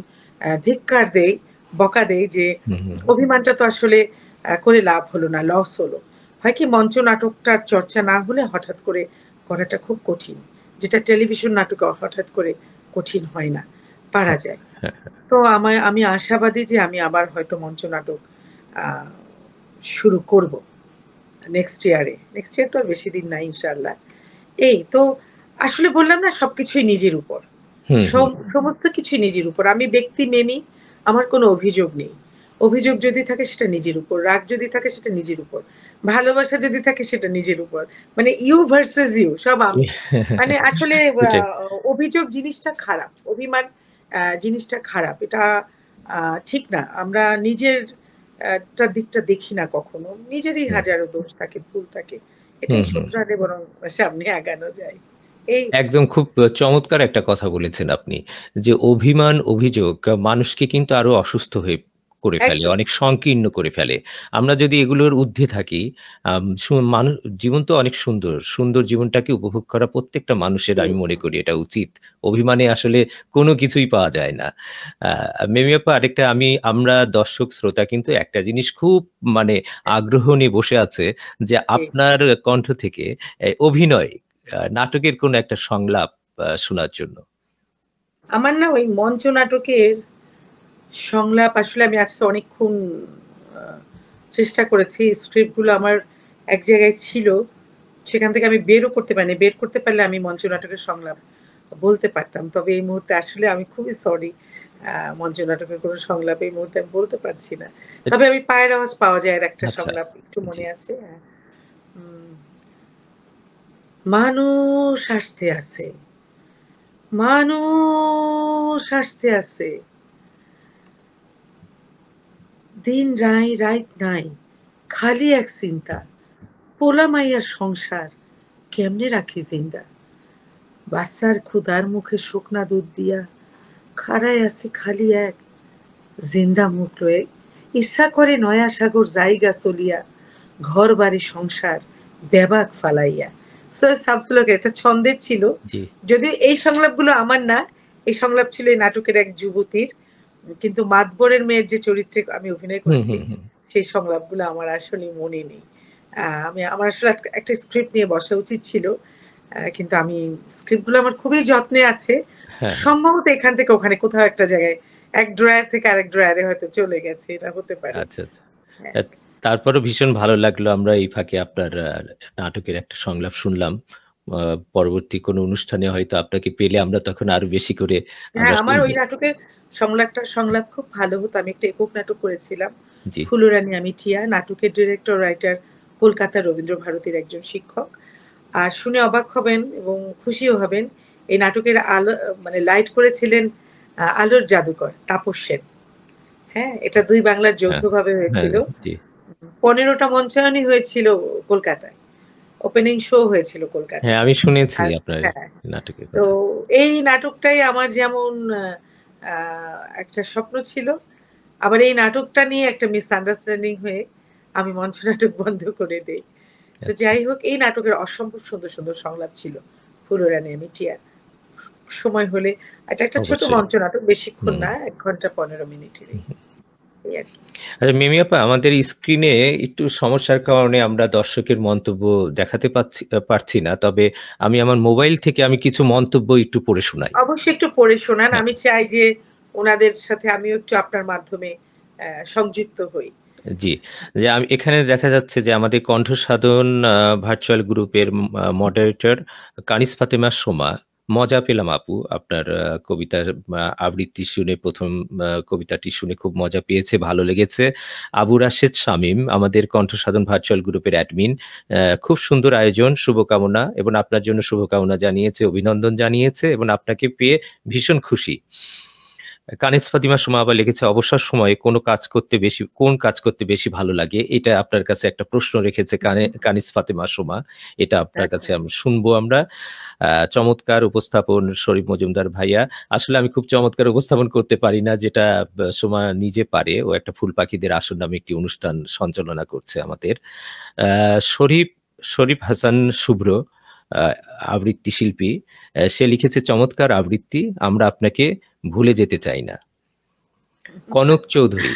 ধিক্কার দেই, বকা দেই যে হুম, হুম, অভিমানটা তো আসলে করে লাভ হলো না, লস হলো। হয় কি মঞ্চ নাটকটার চর্চা না হলে হঠাৎ করে করাটা খুব কঠিন। যেটা টেলিভিশন নাটকে হঠাৎ করে কঠিন হয় না, পারা হ্যাঁ, যায়। হ্যাঁ, তো আমি আশাবাদী যে আমি আবার হয়তো মঞ্চ নাটক আ শুরু করব নেক্সট ইয়ারে। নেক্সট ইয়ার তো আর বেশি দিন নাই ইনশাআল্লাহ। এই তো আসলে বললাম না সবকিছুই নিজের উপর। হুম, হুম, সমস্ত কিছুই নিজের উপর। আমি ব্যক্তি মেমি, আমার কোনো অভিযোগ নেই। অভিযোগ যদি থাকে সেটা নিজের উপর, রাগ যদি থাকে সেটা নিজের উপর, ভালোবাসা যদি থাকে সেটা নিজের উপর। মানে ইউ ভার্সাস ইউ সব আমি। মানে আসলে সেটাই। অভিযোগ জিনিসটা খারাপ। অভিমান জিনিসটা খারাপ। এটা আ ঠিক না। আমরা নিজের দিকটা দেখি না কখনো। নিজেরই হুম। হাজারো দোষ থাকে, ভুল থাকে। হুম, এটাই হুম। শুধরালে বরং সামনে আগানো যায়। এই একদম খুব চমৎকার একটা কথা বলেছেন আপনি। যে অভিমান, অভিযোগ মানুষকে কিন্তু আরো অসুস্থ করে ফেলে, একদম। অনেক সংকীর্ণ করে ফেলে। আমরা যদি এগুলোর ঊর্ধ্বে থাকি, আম সু মানু জীবন তো অনেক সুন্দর। সুন্দর জীবনটাকে উপভোগ করা প্রত্যেকটা মানুষের আমি হুম, মনে করি এটা উচিত। অভিমানে আসলে কোনো কিছুই পাওয়া যায় না। আ মিমি আপা আরেকটা আমরা দর্শক শ্রোতা কিন্তু একটা জিনিস খুব মানে আগ্রহ নিয়ে বসে আছে যে জি। আপনার কণ্ঠ থেকে অভিনয় নাটকের কোনো একটা সংলাপ শোনার জন্য। আমার না ওই মঞ্চ নাটকের সংলাপ আসলে আমি আজকে অনেকক্ষণ আ চেষ্টা করেছি। স্ক্রিপ্ট গুলো আমার এক জায়গায় ছিল। সেখান থেকে আমি বেরও করতে পারিনি। বের করতে পারলে আমি মঞ্চ নাটকের সংলাপ বলতে পারতাম। তবে এই মুহূর্তে আসলে আমি খুবই সরি। মঞ্চ নাটকের কোনো সংলাপ এই মুহূর্তে আমি বলতে পারছি না। এট তবে আমি পায়ের আওয়াজ পাওয়া যায় এর একটা আচ্ছা, সংলাপ একটু জি। মনে আছে। হ্যাঁ। উম মানুষ আসতে আছে, মানুষ আসতে আছে। দিন নাই রাইত নাই, খালি এক চিন্তা, পোলা মাইয়ার সংসার কেমনে রাখি জিন্দা। বাচ্চার ক্ষুধার মুখে শুকনা দুধ দিয়া খাড়ায় আছে খালি এক জিন্দা মুখ লয়ে। ইচ্ছা করে নয়া সাগর জায়গা চলিয়া, ঘর বাড়ি সংসার বেবাক ফালাইয়া। সৈয়দ শামসুল হকের একটা ছন্দের ছিল। জি। যদিও এই সংলাপগুলো আমার না, এই সংলাপ ছিল এই নাটকের এক যুবতীর। কিন্তু মাতবরের মেয়ের যে চরিত্রে আমি অভিনয় হুম, করেছি, হুম, হুম। সেই সংলাপগুলো আমার আসলেই মনে নেই। আমার আসলে একটা স্ক্রিপ্ট নিয়ে বসা উচিত ছিল। কিন্তু আমি স্ক্রিপ্টগুলো আমার খুবই যত্নে আছে। হ্যাঁ, হ্যাঁ। সম্ভবত এখান থেকে ওখানে কোথাও একটা জায়গায় এক ড্রয়ার থেকে আরেক ড্রয়ারে হয়তো চলে গেছে। এটা হতে পারে। আচ্ছা, আচ্ছা। হ্যাঁ। আ তারপরেও ভীষণ ভালো লাগলো আমরা এই ফাঁকে আপনার নাটকের একটা সংলাপ শুনলাম। আ পরবর্তী কোনো অনুষ্ঠানে হয়তো আপনাকে পেলে আমরা তখন আরো বেশি করে হ্যাঁ, আমরা আমার শুনব। ওই নাটকের সংলাপ খুব ভালো হতো। আমি একটা একক নাটক করেছিলাম। জি। 'ফুলরানী আমি টিয়া'। নাটকের ডিরেক্টর, রাইটার কলকাতার রবীন্দ্র ভারতীর একজন শিক্ষক। আর শুনে অবাক হবেন এবং খুশিও হবেন। এই নাটকের আলো মানে লাইট করেছিলেন আলোর জাদুকর তাপস সেন। হ্যাঁ? এটা ২ বাংলার হ্যাঁ, যৌথভাবে হ্যাঁ, হয়েছিল। জি। ১৫ টা মঞ্চায়নই হয়েছিল কলকাতায়। ওপেনিং শো হয়েছিল হ্যাঁ, কলকাতায়। আমি শুনেছি আর আপনার হ্যাঁ, নাটকের তো কথা। এই নাটকটাই আমার যেমন আ একটা স্বপ্ন ছিল, আবার এই নাটকটা নিয়ে একটা মিসআন্ডারস্ট্যান্ডিং হয়ে আমি মঞ্চ নাটক বন্ধ করে দেই। তো আচ্ছা, যাই হোক এই নাটকের অসম্ভব সুন্দর, সুন্দর সংলাপ ছিল। ফুলরানী আমি টিয়া। সময় হলে এটা একটা ছোট অবশ্যই। মঞ্চ নাটক বেশিক্ষণ হুম, না ১ ঘন্টা ১৫ মিনিটেরই। হুম। এই আরকি। আচ্ছা মিমি আপা আমাদের স্ক্রিনে একটু সমস্যার কারণে আমরা দর্শকের মন্তব্য দেখাতে পারছি না। তবে আমি আমার মোবাইল থেকে আমি কিছু মন্তব্য একটু পড়ে শোনাই। অবশ্যই একটু পড়ে শোনান। হ্যাঁ, আমি চাই যে উনাদের সাথে আমিও একটু আপনার মাধ্যমে সংযুক্ত হই। জি। যে আমি এখানে দেখা যাচ্ছে যে আমাদের কণ্ঠসাধন ভার্চুয়াল গ্রুপের মডারেটর কানিজ ফাতেমা সোমা, "মজা পেলাম আপু। আপনার কবিতার আবৃত্তি শুনে ১ম কবিতাটি শুনে খুব মজা পেয়েছে, ভালো লেগেছে।" আবু রাশেদ শামীম, আমাদের কণ্ঠসাধন ভার্চুয়াল গ্রুপের অ্যাডমিন, "খুব সুন্দর আয়োজন, শুভকামনা" এবং আপনার জন্য শুভকামনা জানিয়েছে, অভিনন্দন জানিয়েছে এবং আপনাকে পেয়ে ভীষণ খুশি। কানিজ ফাতিমা সুমা আবার লিখেছে, "অবসর সময়ে কোন কাজ করতে বেশি ভালো লাগে?" এটা আপনার কাছে একটা প্রশ্ন রেখেছে কানিজ ফাতিমা সুমা। এটা আপনার হ্যাঁ, কাছে হ্যাঁ। শুনবো আমরা। চমৎকার উপস্থাপন শরীফ মজুমদার ভাইয়া। আসলে আমি খুব চমৎকার উপস্থাপন করতে পারি না যেটা সুমা নিজে পারে। ও একটা ফুল পাখিদের আসর নামে একটি অনুষ্ঠান সঞ্চালনা করছে আমাদের। আ শরীফ শরীফ হাসান শুভ্র আ আবৃত্তি শিল্পী। সে লিখেছে, "চমৎকার আবৃত্তি। আমরা আপনাকে ভুলে যেতে চাই না।" কনক চৌধুরী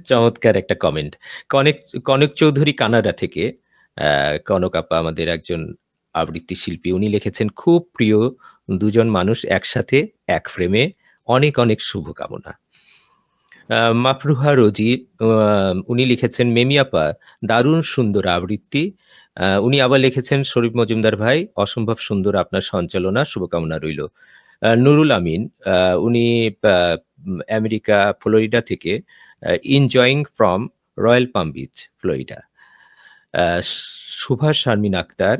চমৎকার একটা কমেন্ট। কনেক কনক চৌধুরী কানাডা থেকে। আ কনক আপা আমাদের একজন আবৃত্তি শিল্পী। উনি লিখেছেন, "খুব প্রিয় ২ জন মানুষ একসাথে এক ফ্রেমে। অনেক, অনেক শুভকামনা।" মাফরুহা রোজি আ উনি লিখেছেন, "মেমি আপা দারুণ সুন্দর আবৃত্তি।" উনি আবার লিখেছেন, "শরীফ মজুমদার ভাই অসম্ভব সুন্দর আপনার সঞ্চালনা, শুভকামনা রইল।" নুরুল আমিন আ উনি আ আমেরিকা ফ্লোরিডা থেকে enjoying from Royal Palm Beach, Florida. আ সুভাষ শারমিন আক্তার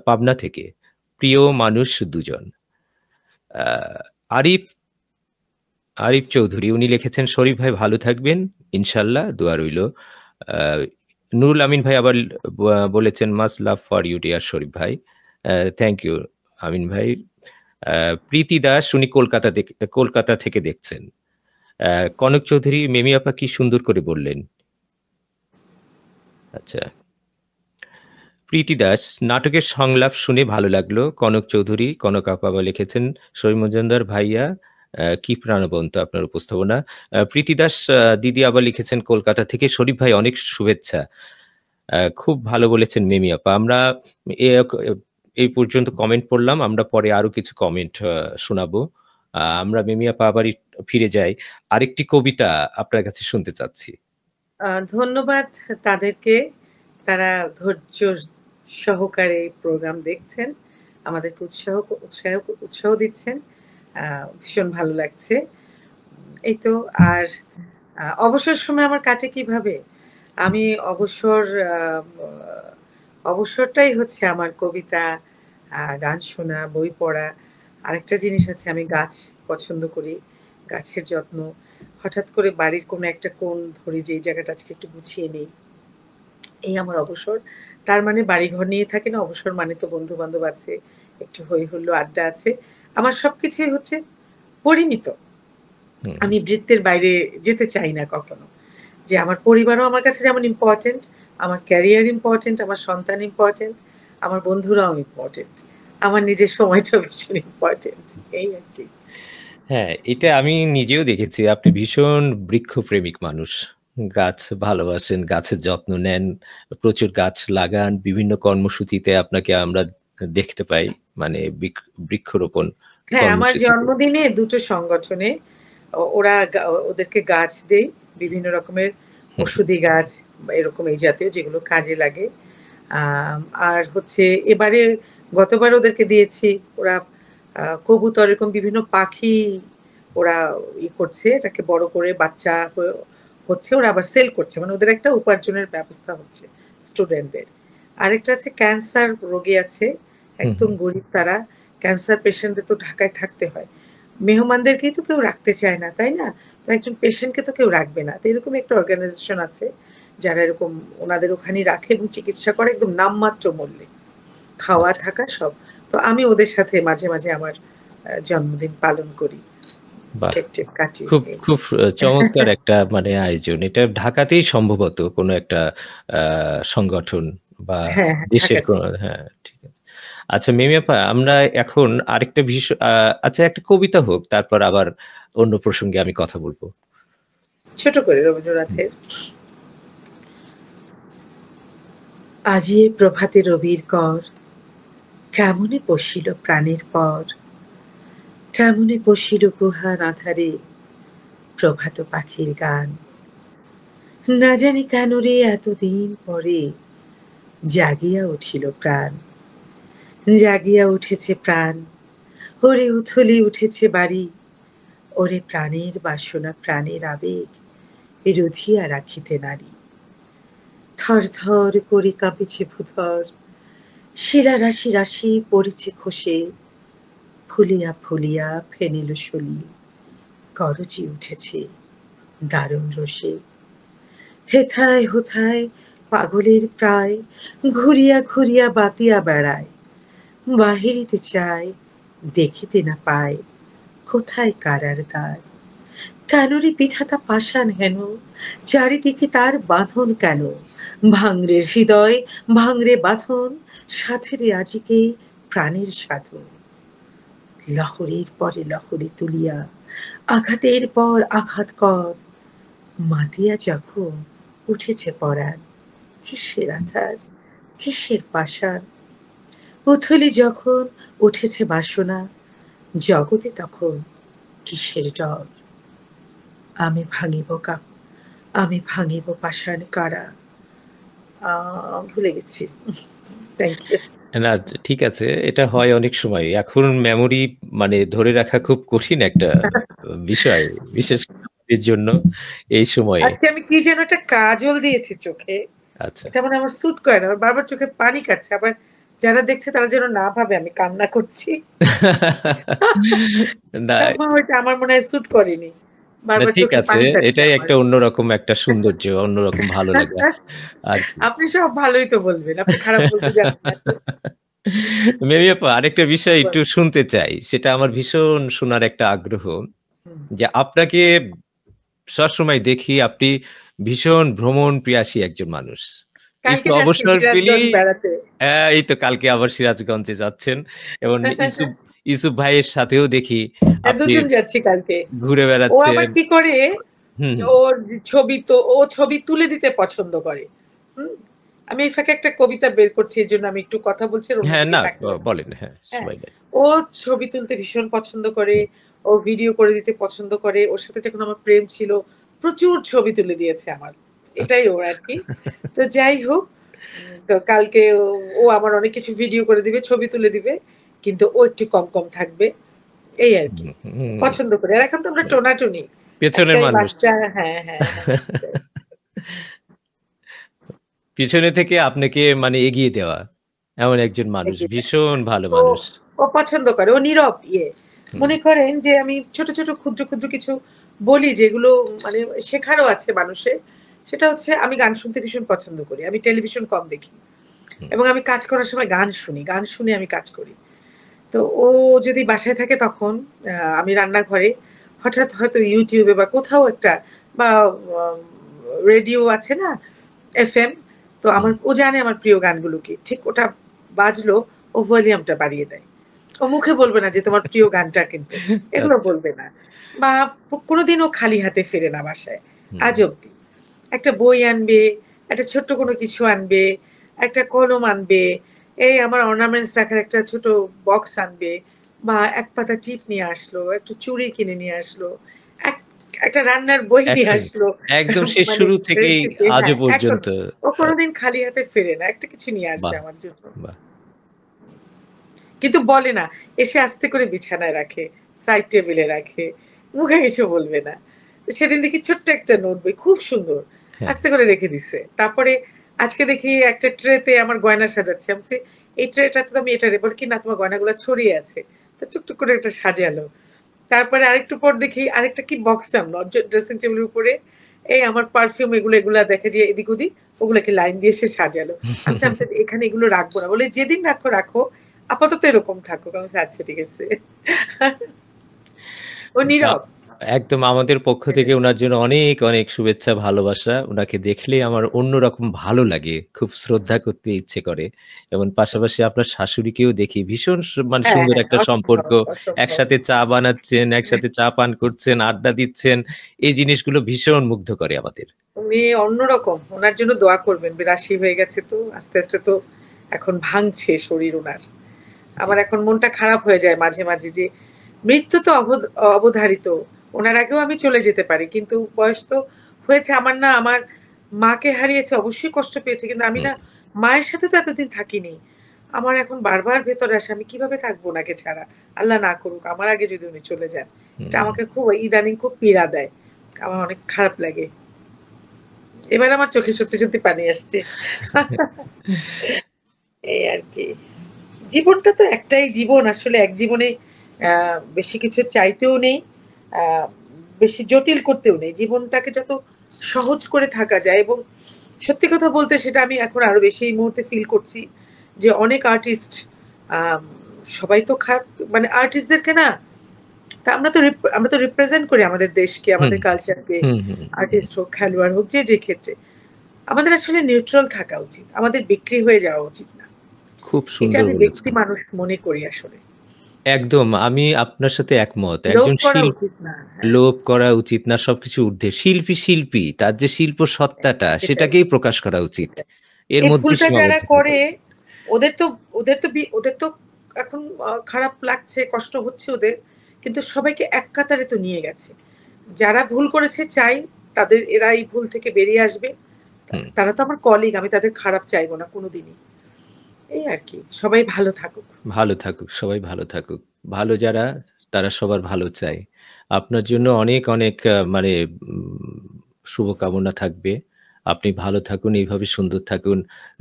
পাবনা থেকে, "প্রিয় মানুষ ২ জন।" আ আরিফ আরিফ চৌধুরী উনি লিখেছেন, "শরীফ ভাই ভালো থাকবেন, ইনশাআল্লাহ দোয়া রইল।" আ নুরুল আমিন ভাই আবার বলেছেন, "much love for you dear Sharif ভাই।" থ্যাংক ইউ আমিন ভাই। আ প্রীতি দাস উনি কলকাতা থেকে দেখছেন। কনক চৌধুরী, "মেমি আপা কি সুন্দর করে বললেন।" আচ্ছা। প্রীতি দাস, "নাটকের সংলাপ শুনে ভালো লাগলো।" কনক চৌধুরী, কনক আপা আবার লিখেছেন, "শরীফ মজুমদার ভাইয়া কি প্রাণবন্ত আপনার উপস্থাপনা।" প্রীতি দাস দিদি আবার লিখেছেন কলকাতা থেকে, "শরীফ ভাই অনেক শুভেচ্ছা। খুব ভালো বলেছেন মিমি আপা।" আমরা এ এই পর্যন্ত কমেন্ট পড়লাম। আমরা পরে আরো কিছু কমেন্ট শোনাবো। আমরা মিমি আপা আবার ফিরে যাই। আরেকটি কবিতা আপনার কাছে শুনতে চাচ্ছি। ধন্যবাদ তাদেরকে। তারা ধৈর্য সহকারে এই প্রোগ্রাম দেখছেন। আমাদেরকে উৎসাহ দিচ্ছেন। আ ভীষণ ভালো লাগছে। এই তো আর অবসর সময় আমার কাটে কিভাবে? আমি অবসর আ ব অবসরটাই হচ্ছে আমার কবিতা, গান শোনা, বই পড়া। আরেকটা জিনিস আছে আমি গাছ পছন্দ করি। গাছের যত্ন। হঠাৎ করে বাড়ির কোনো একটা কোণ ধরি যে এই জায়গাটা আজকে একটু গুছিয়ে নেই। এই আমার অবসর। তার মানে বাড়িঘর নিয়ে থাকি না, অবসর মানে তো বন্ধু-বান্ধব আছে, একটু হৈ হুল্লোড় আড্ডা আছে। আমার সবকিছুই হচ্ছে পরিমিত। হুম, আমি বৃত্তের বাইরে যেতে চাই না কখনো। যে আমার পরিবারও আমার কাছে যেমন ইম্পোর্টেন্ট, আমার ক্যারিয়ার ইম্পোর্টেন্ট, আমার সন্তান ইম্পোর্টেন্ট, আমার বন্ধুরাও ইম্পোর্টেন্ট। আমার নিজের সময়টাও ভীষণ ইম্পোর্টেন্ট। এই আরকি। হ্যাঁ, এটা আমি নিজেও দেখেছি। আপনি ভীষণ বৃক্ষপ্রেমিক মানুষ। গাছ ভালোবাসেন, গাছের যত্ন নেন, প্রচুর গাছ লাগান। বিভিন্ন কর্মসূচিতে আপনাকে আমরা দেখতে পাই। মানে বৃক্ষরোপণ হ্যাঁ, আমার কর্মসূচিতে। জন্মদিনে ২ টো সংগঠনে ওরা ওদেরকে গাছ দেই। বিভিন্ন রকমের হুম, ওষুধি গাছ বা এরকম এই জাতীয় যেগুলো কাজে লাগে। আর হচ্ছে এবারে গতবার ওদেরকে দিয়েছি। ওরা কবুতর এরকম বিভিন্ন পাখি ওরা করছে। এটাকে বড় করে বাচ্চা হচ্ছে। ওরা আবার সেল করছে। মানে ওদের একটা উপার্জনের ব্যবস্থা হচ্ছে। স্টুডেন্টদের। আরেকটা আছে ক্যান্সার রোগী আছে, একদম গরিব তারা। ক্যান্সার পেশেন্টদের তো ঢাকায় থাকতে হয়। মেহমানদেরকেই তো কেউ রাখতে চায় না, তাই না? তো একজন পেশেন্টকে তো কেউ রাখবে না। তো এরকম একটা অর্গানাইজেশন আছে, যারা এরকম ওনাদের ওখানেই রাখে এবং চিকিৎসা করে একদম নামমাত্র মূল্যে। খাওয়া আচ্ছা। থাকা সব। তো আমি ওদের সাথে মাঝে, মাঝে আমার জন্মদিন পালন করি। বাহ! কেক-টেক কাটি। খুব, খুব চমৎকার একটা মানে আয়োজন। এটা ঢাকাতেই সম্ভবত কোনো একটা আ সংগঠন বা হ্যাঁ, হ্যাঁ, দেশের ঢাকাতে। কোনো হ্যাঁ, ঠিক আছে। আচ্ছা মিমি আপা আমরা এখন আরেকটা আচ্ছা একটা কবিতা হোক তারপর আবার অন্য প্রসঙ্গে আমি কথা বলব। ছোট করে হুম। রবীন্দ্রনাথের। আজি এ প্রভাতে রবির কর, কেমনে পশিল প্রাণের পর, কেমনে পশিল গুহার আঁধারে প্রভাত পাখির গান। না জানি কেন রে এতদিন পরে জাগিয়া উঠিল প্রাণ, জাগিয়া উঠেছে প্রাণ, ওরে উথলি উঠেছে বাড়ি, ওরে প্রাণের বাসনা প্রাণের আবেগ রুধিয়া রাখিতে নারী। থর থর করে কাঁপিছে ভূধর, শিরা রাশি রাশি পড়েছে খসে, ফুলিয়া ফুলিয়া ফেনিল সলি, করচি উঠেছে দারুণ রসে। হেথায় হোথায় পাগলের প্রায় ঘুরিয়া ঘুরিয়া বাতিয়া বেড়ায়, বাহিরিতে চায় দেখিতে না পায় কোথায় কারার দ্বার। কেনরে বিধাতা পাষাণ হেন, চারিদিকে তার বাঁধন কেন? ভাঙরে হৃদয়, ভাঙরে বাঁধন, সাথে রে আজিকে প্রাণের সাধন। লহরীর পরে লহরী তুলিয়া আঘাতের পর আঘাত কর, মাতিয়া যখন উঠেছে পরাণ, কিসের আধার, কিসের পাষাণ। উথলি যখন উঠেছে বাসনা, জগতে তখন কিসের ডর। আমি ভাঙিব আমি ভাঙিব পাষাণ কারা। ভুলে গেছি। Thank you. না ঠিক আছে। এটা হয় অনেক সময়। এখন মেমোরি মানে ধরে রাখা খুব কঠিন একটা বিষয়। বিশেষ করে আমাদের জন্য এই সময়ে। আজকে আমি কি যেন একটা কাজল দিয়েছি চোখে। আচ্ছা। এটা মানে আমার স্যুট করে না। আমার বারবার চোখে পানি কাটছে। আবার যারা দেখছে তারা যেন না ভাবে আমি কান্না করছি। না, তখন ওইটা আমার মনে হয় স্যুট করেনি। না বারবার ঠিক চোখে আছে। পানি কাটছে এটাই আমার। একটা অন্যরকম একটা সৌন্দর্য, অন্যরকম ভালো লাগা আরকি। আপনি সব ভালোই তো বলবেন। আপনি খারাপ বলতে জানেন না তো। মেবি আপা আরেকটা বিষয় একটু বলেন। শুনতে চাই। সেটা আমার ভীষণ শোনার একটা আগ্রহ। হুম। যে আপনাকে সবসময় দেখি আপনি ভীষণ ভ্রমণ পিয়াসী একজন মানুষ। একটু কালকে যাচ্ছি অবসর পেলেই সিরাজগঞ্জ বেড়াতে। হ্যাঁ, এই তো কালকে আবার সিরাজগঞ্জে যাচ্ছেন এবং ইউসুফ ভাইয়ের সাথেও দেখি হ্যাঁ, আপনি দুজন যাচ্ছি কালকে। ঘুরে ও আবার বেড়াচ্ছেন। কি করে, হুম, হুম। ওর ও ছবি তুলে দিতে পছন্দ করে। হুম? আমি এই ফাঁকে একটা কবিতা বের করছি। এজন্য আমি একটু কথা বলছি আর হ্যাঁ, অন্যদিকে না তাকিয়ে আছি। বলেন। হ্যাঁ, হ্যাঁ? সময় নেন। ও ছবি তুলতে ভীষণ পছন্দ করে। হুম, ও ভিডিও করে দিতে পছন্দ করে। ওর সাথে যখন আমার প্রেম ছিল, প্রচুর ছবি তুলে দিয়েছে আমার। এটাই আচ্ছা। ওর আরকি। তো যাই হোক, তো কালকে ও আমার অনেক কিছু ভিডিও করে দিবে, ছবি তুলে দিবে। কিন্তু ও একটু কম, কম থাকবে। এই আরকি। হুম, হুম। পছন্দ করে। আর এখন তো আমরা টোনাটুনি। পেছনের একটাই মানুষ। বাচ্চা। হ্যাঁ, হ্যাঁ, হ্যাঁ, সেটাই। পিছনে থেকে আপনাকে মানে এগিয়ে দেওয়া। এমন একজন মানুষ। এগিয়ে যায়। ভীষণ ভালো ও মানুষ। ও পছন্দ করে। ও নীরব ইয়ে। হুম, মনে করেন যে আমি ছোট, ছোট ক্ষুদ্র, ক্ষুদ্র কিছু বলি যেগুলো মানে শেখারও আছে মানুষের। সেটা হচ্ছে আমি গান শুনতে ভীষণ পছন্দ করি। আমি টেলিভিশন কম দেখি। হুম, এবং আমি কাজ করার সময় গান শুনি। গান শুনে আমি কাজ করি। তো ও যদি বাসায় থাকে তখন আমি রান্নাঘরে হঠাৎ হয়তো YouTube এ বা কোথাও একটা বা আ রেডিও আছে না? এফএম। তো হুম। ও জানে আমার প্রিয় গানগুলো কি। ঠিক ওটা বাজলো, ও ভলিউমটা বাড়িয়ে দেয়। ও মুখে বলবে না যে তোমার প্রিয় গানটা কিন্তু। এগুলো আচ্ছা। বলবে না। বা কোনদিন ও খালি হাতে ফেরে না বাসায়। হুম, আজ অব্দি। একটা বই আনবে, একটা ছোট্ট কোনো কিছু আনবে, একটা কলম আনবে, এই আমার অর্নামেন্টস রাখার একটা ছোট বক্স আনবে বা এক পাতা টিপ নিয়ে আসলো, একটু চুড়ি কিনে নিয়ে আসলো, এক একটা রান্নার বই নিয়ে এখন আসলো। একদম সেই মানে শুরু থেকেই রেসিপি আজও হ্যাঁ, পর্যন্ত এখনো। ও আ কোনদিন খালি হাতে ফেরে না। একটা কিছু নিয়ে আসবে বাহ! আমার জন্য। বাহ! কিন্তু বলে না। এসে আস্তে করে বিছানায় রাখে, সাইড টেবিলে রাখে। মুখে কিছু বলবে না। সেদিন দেখি ছোট্ট একটা নোট বই, খুব সুন্দর। হ্যাঁ। আস্তে করে রেখে দিছে। তারপরে আজকে দেখি একটা ট্রেতে আমার গয়না সাজাচ্ছে। আমি বলছি, "এই ট্রেটাতে তো আমি এটা" বলে কি, "না, তোমার গয়নাগুলো ছড়িয়ে আছে।" তো টুকটুক করে একটা সাজালো। তারপরে আরেকটু পর দেখি আরেকটা কি বক্স আনলো ড্রেসিং টেবিলের উপরে। এই আমার পারফিউম এগুলা দেখে যে এদিক ওদিক, ওগুলাকে লাইন দিয়ে সে সাজালো। আমি বলছি, "আমি তো এখানে এগুলো রাখবো না।" বলে, "যেদিন রাখো, রাখো। আপাতত এরকম থাকুক।" আমি বলছি, "আচ্ছা ঠিক আছে।" ও যা নীরব। একদম আমাদের পক্ষ থেকে উনার জন্য অনেক, অনেক শুভেচ্ছা, ভালোবাসা। উনাকে দেখলেই আমার অন্যরকম ভালো লাগে। খুব শ্রদ্ধা করতে ইচ্ছে করে। এবং পাশাপাশি আপনার শাশুড়িকেও দেখি ভীষণ মানে হ্যাঁ, সুন্দর হ্যাঁ, একটা অসম্ভব, সম্পর্ক। অসম্ভব। একসাথে চা বানাচ্ছেন, একসাথে চা পান করছেন, আড্ডা দিচ্ছেন। এই জিনিসগুলো ভীষণ মুগ্ধ করে আমাদের। উনি অন্যরকম। উনার জন্য দোয়া করবেন। ৮২ হয়ে গেছে তো। আস্তে, আস্তে তো এখন ভাঙছে শরীর উনার। জি। আমার এখন মনটা খারাপ হয়ে যায় মাঝে, মাঝে যে মৃত্যু তো অবধারিত। উনার আগেও আমি চলে যেতে পারি। কিন্তু বয়স তো হয়েছে। আমার না আমার মাকে হারিয়েছে, অবশ্যই কষ্ট পেয়েছি। কিন্তু আমি হুম, না মায়ের সাথে তো এতদিন থাকিনি। আমার এখন বারবার ভেতরে আসে আমি কিভাবে থাকবো উনাকে ছাড়া? আল্লাহ না করুক। আমার আগে যদি উনি চলে যান। এটা হুম। আমাকে খুব ইদানিং খুব পীড়া দেয়। আমার অনেক খারাপ লাগে। এবার আমার চোখে সত্যি, সত্যি পানি আসছে। এই আরকি। জীবনটা তো একটাই জীবন। আসলে এক জীবনে আ বেশি কিছু চাইতেও নেই, আ বেশি জটিল করতেও নেই। জীবনটাকে যত সহজ করে থাকা যায় এবং সত্যি কথা বলতে সেটা আমি এখন আরো বেশি এই মুহূর্তে ফিল করছি যে অনেক আর্টিস্ট আম সবাই তো খারাপ মানে আর্টিস্টদেরকে না তা আমরা তো রিপ্রেজেন্ট করি আমাদের দেশকে, হুম, আমাদের কালচারকে। হুম, হুম, হুম। আর্টিস্ট হোক, খেলোয়াড় হোক, যে, যে, ক্ষেত্রে। আমাদের আসলে নিউট্রাল থাকা উচিত। আমাদের বিক্রি হয়ে যাওয়া উচিত না। খুব এটা সুন্দর আমি ব্যক্তি বলেছেন। মানুষ মনে করি আসলে। একদম আমি আপনার সাথে একমত। লোভ একজন করা উচিত না। হ্যাঁ, লোভ করা উচিত না সবকিছুর ঊর্ধ্বে। শিল্পী, শিল্পী তার যে শিল্প সত্তাটা সেটাই, সেটাকেই প্রকাশ করা উচিত। সেটাই। এর এই মধ্যেই ভুলটা যারা সীমাবদ্ধ থাকা করে উচিত। ওদের তো এখন খারাপ লাগছে, কষ্ট হচ্ছে ওদের। কিন্তু সবাইকে এক কাতারে তো নিয়ে গেছে। যারা ভুল করেছে চাই এরা এই ভুল থেকে বেরিয়ে আসবে। হুম, তারা তো আমার কলিগ, আমি তাদের খারাপ চাইবো না কোনদিনই। এই আরকি। সবাই ভালো থাকুক। ভালো থাকুক, সবাই ভালো থাকুক। ভালো যারা তারা সবার ভালো চায়। আপনার জন্য অনেক, অনেক মানে শুভকামনা থাকবে। আপনি ভালো থাকুন, এইভাবে সুন্দর থাকুন।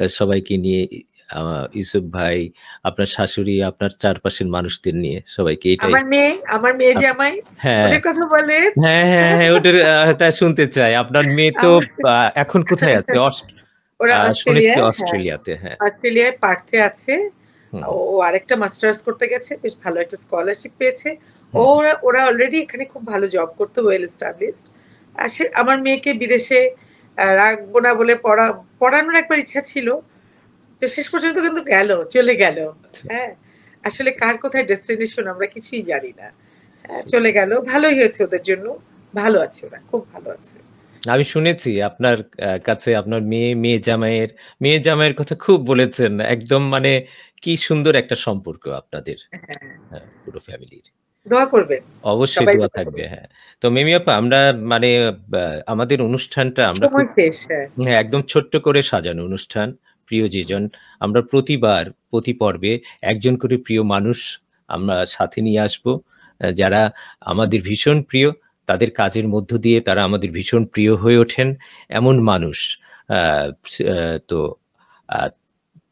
সবাইকে নিয়ে আ ইউসুফ ভাই, আপনার শাশুড়ি, আপনার চারপাশের মানুষদের নিয়ে সবাইকে এটাই। আমার মেয়ে আপ জামাই হ্যাঁ। ওদের কথা বলেন। হ্যাঁ, হ্যাঁ, হ্যাঁ, ওটার তা শুনতে চাই। আপনার মেয়ে তো আমার আ এখন কোথায় আছে? ওরা শুনেছি অস্ট্রেলিয়ায়, হ্যাঁ, অস্ট্রেলিয়াতে। হ্যাঁ। অস্ট্রেলিয়ায় পার্থে আছে। হুম, ও আরেকটা মাস্টার্স করতে গেছে। বেশ ভালো একটা স্কলারশিপ পেয়েছে। হুম, ওরা অলরেডি এখানে খুব ভালো জব করতো, ওয়েল এস্টাবলিশড। আমার মেয়েকে বিদেশে রাখবো না বলে পড়ানোর একবার ইচ্ছা ছিল। তো শেষ পর্যন্ত কিন্তু চলে গেল। আচ্ছা। হ্যাঁ? আসলে কার কোথায় ডেস্টিনেশন আমরা কিছুই জানি না। চলে গেল। ভালোই হয়েছে ওদের জন্য। ভালো আছে ওরা। খুব ভালো আছে। আমি শুনেছি আপনার কাছে আপনার মেয়ে জামাইয়ের কথা খুব বলেছেন। একদম মানে কি সুন্দর একটা সম্পর্ক আপনাদের হ্যাঁ, পুরো ফ্যামিলির। দোয়া করবেন। অবশ্যই সবাই দোয়া দোয়া থাকবে, করবেন। হ্যাঁ। তো মিমি আপা আমরা মানে আমাদের অনুষ্ঠানটা আমরা খুব সময় শেষ। হ্যাঁ। হ্যাঁ, একদম ছোট্ট করে সাজানো অনুষ্ঠান। প্রিয় যেজন আমরা প্রতি পর্বে একজন করে প্রিয় মানুষ আমরা সাথে নিয়ে আসবো। যারা আমাদের ভীষণ প্রিয়, তাদের কাজের মধ্য দিয়ে তারা আমাদের ভীষণ প্রিয় হয়ে ওঠেন, এমন মানুষ। আ আ তো আ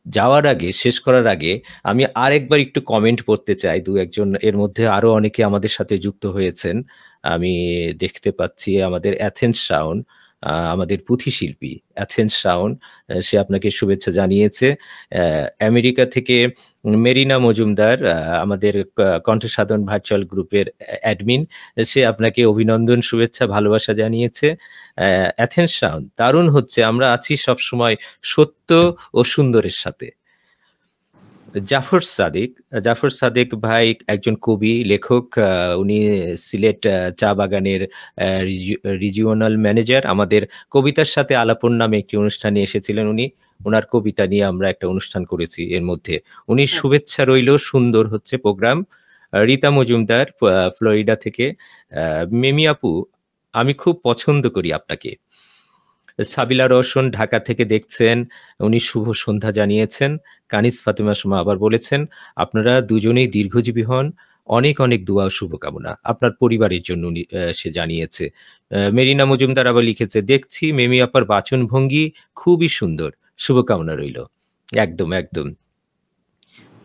যাওয়ার আগে, শেষ করার আগে আমি আরেকবার একটু কমেন্ট পড়তে চাই। ২-১ জন এর মধ্যে আরো অনেকে আমাদের সাথে যুক্ত হয়েছেন। আমি দেখতে পাচ্ছি আমাদের অ্যাথেন্স শাওন, আমাদের পুঁথিশিল্পী অ্যাথেন্স শাওন, সে আপনাকে শুভেচ্ছা জানিয়েছে। আমেরিকা থেকে মেরিনা মজুমদার, আমাদের কণ্ঠসাধন ভার্চুয়াল গ্রুপের অ্যাডমিন, সে আপনাকে অভিনন্দন, শুভেচ্ছা, ভালোবাসা জানিয়েছে। অ্যাথেন্স শাওন, দারুণ হচ্ছে। আমরা আছি সবসময় সত্য ও সুন্দরের সাথে। জাফর সাদিক ভাই একজন কবি, লেখক। উনি সিলেট চা বাগানের রিজিওনাল ম্যানেজার। আমাদের কবিতার সাথে আলাপন নামে একটি অনুষ্ঠানে এসেছিলেন উনি। উনার কবিতা নিয়ে আমরা একটা অনুষ্ঠান করেছি এর মধ্যে। উনি হ্যাঁ। শুভেচ্ছা রইলো, সুন্দর হচ্ছে প্রোগ্রাম। রীতা মজুমদার ফ্লোরিডা থেকে। মিমি আপু, আমি খুব পছন্দ করি আপনাকে। সাবিলা রওশন ঢাকা থেকে দেখছেন। উনি শুভ সন্ধ্যা জানিয়েছেন। কানিজ ফাতেমা সুমা আবার বলেছেন, "আপনারা দুজনেই দীর্ঘজীবী হন। অনেক, অনেক দোয়া ও শুভকামনা।" আপনার পরিবারের জন্য উনি সে জানিয়েছে। মেরিনা মজুমদার আবার লিখেছে, "দেখছি মিমি আপার বাচনভঙ্গি খুবই সুন্দর। শুভকামনা রইল। একদম, একদম।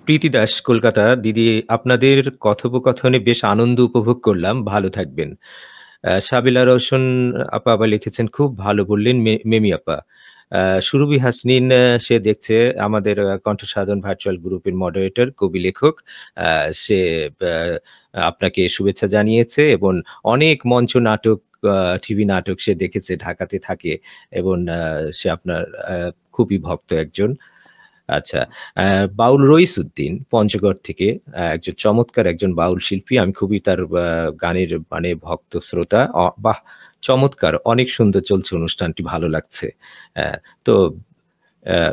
প্রীতি দাস, কলকাতা। দিদি, আপনাদের কথোপকথনে বেশ আনন্দ উপভোগ করলাম। ভালো থাকবেন। সাবিলা রওশন আপা আবার লিখেছেন, খুব ভালো বললেন মেমি আপা। সুরভি হাসনিন, সে দেখছে আমাদের কণ্ঠসাধন ভার্চুয়াল গ্রুপের মডারেটর, কবি লেখক। সে আপনাকে শুভেচ্ছা জানিয়েছে এবং অনেক মঞ্চ নাটক, টিভি নাটক সে দেখেছে, ঢাকাতে থাকে এবং সে আপনার খুবই ভক্ত একজন। আচ্ছা, বাউল রইসউদ্দিন পঞ্চগড় থেকে, একজন চমৎকার একজন বাউল শিল্পী। আমি খুবই তার গানের মানে ভক্ত শ্রোতা। বাহ! চমৎকার! অনেক সুন্দর চলছে অনুষ্ঠানটি, ভালো লাগছে। তো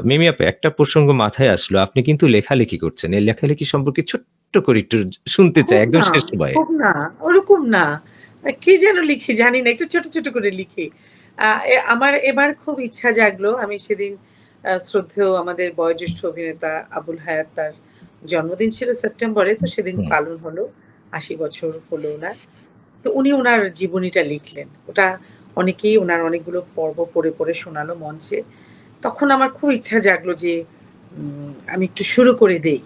মিমি আপা, একটা প্রসঙ্গ মাথায় আসলো। আপনি কিন্তু লেখালেখি করছেন। এই লেখালেখি সম্পর্কে ছোট্ট করে একটু শুনতে চাই, খুব একদম না, শেষ সময়ে। খুব না, ওরকম না। কি যেন লিখি জানি না, একটু ছোট, ছোট করে লিখি। আমার এবার খুব ইচ্ছা জাগলো। আমি সেদিন শ্রদ্ধেয় আমাদের বয়োজ্যেষ্ঠ অভিনেতা আবুল হায়াত, তার জন্মদিন ছিল সেপ্টেম্বরে, তো সেদিন হুম, পালন হলো। ৮০ বছর হলো উনার। তো উনি উনার জীবনীটা লিখলেন। ওটা অনেকেই উনার অনেকগুলো পর্ব পড়ে, পড়ে শোনালো মঞ্চে। তখন আমার খুব ইচ্ছা জাগলো যে আমি একটু শুরু করে দেই।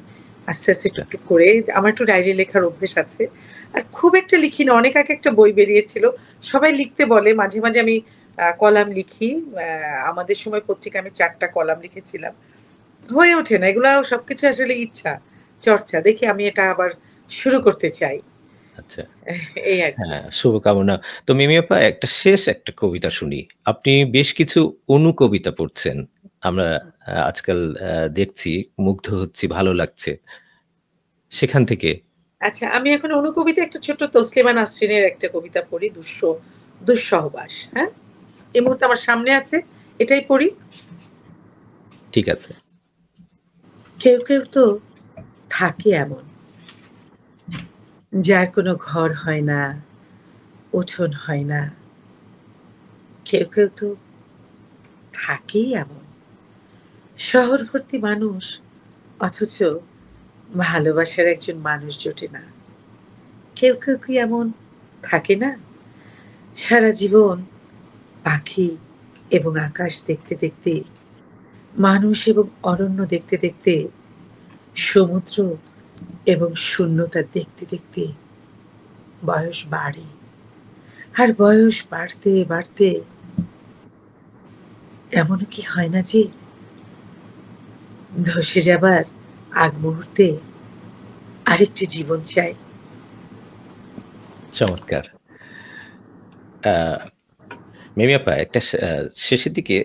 আস্তে, আস্তে আচ্ছা, টুকটুক করে। আমার একটু ডায়েরি লেখার অভ্যেস আছে। আর খুব একটা লিখি না। অনেক আগে একটা বই বেরিয়েছিল। সবাই লিখতে বলে। মাঝে, মাঝে আমি কলাম লিখি। আমাদের সময় পত্রিকায় আমি ৪ টা কলাম লিখেছিলাম। হয়ে ওঠে না। এগুলা সবকিছু আসলে ইচ্ছা, চর্চা। দেখি আমি এটা আবার শুরু করতে চাই। আচ্ছা। এই আরকি। হ্যাঁ, শুভকামনা। তো মিমি আপা, শেষ একটা কবিতা শুনি। আপনি বেশ কিছু অনুকবিতা পড়ছেন। আমরা আজকাল দেখছি, মুগ্ধ হচ্ছি, ভালো লাগছে। সেখান থেকে আচ্ছা, আমি এখন অনুকবিতা একটা ছোট্ট তসলিমা নাসরিনের একটা কবিতা পড়ি, দুঃসহবাস। হ্যাঁ? এই মুহূর্তে আমার সামনে আছে। এটাই পড়ি। ঠিক আছে। কেউ, কেউ তো থাকে এমন, যার কোনো ঘর হয় না, উঠোন হয় না। কেউ, কেউ তো থাকেই এমন, শহর ভর্তি মানুষ, অথচ ভালোবাসার একজন মানুষ জোটে না। কেউ, কেউ কি এমন থাকে না? সারা জীবন পাখি এবং আকাশ দেখতে, দেখতে, মানুষ এবং অরণ্য দেখতে, দেখতে, সমুদ্র এবং শূন্যতা দেখতে, দেখতে বয়স বাড়ে। আর বয়স বাড়তে, বাড়তে এমনও কি হয় না যে ধসে যাবার আগ মুহূর্তে আরেকটি জীবন চাই? চমৎকার। আ মিমি আপা, একটা শেষের দিকে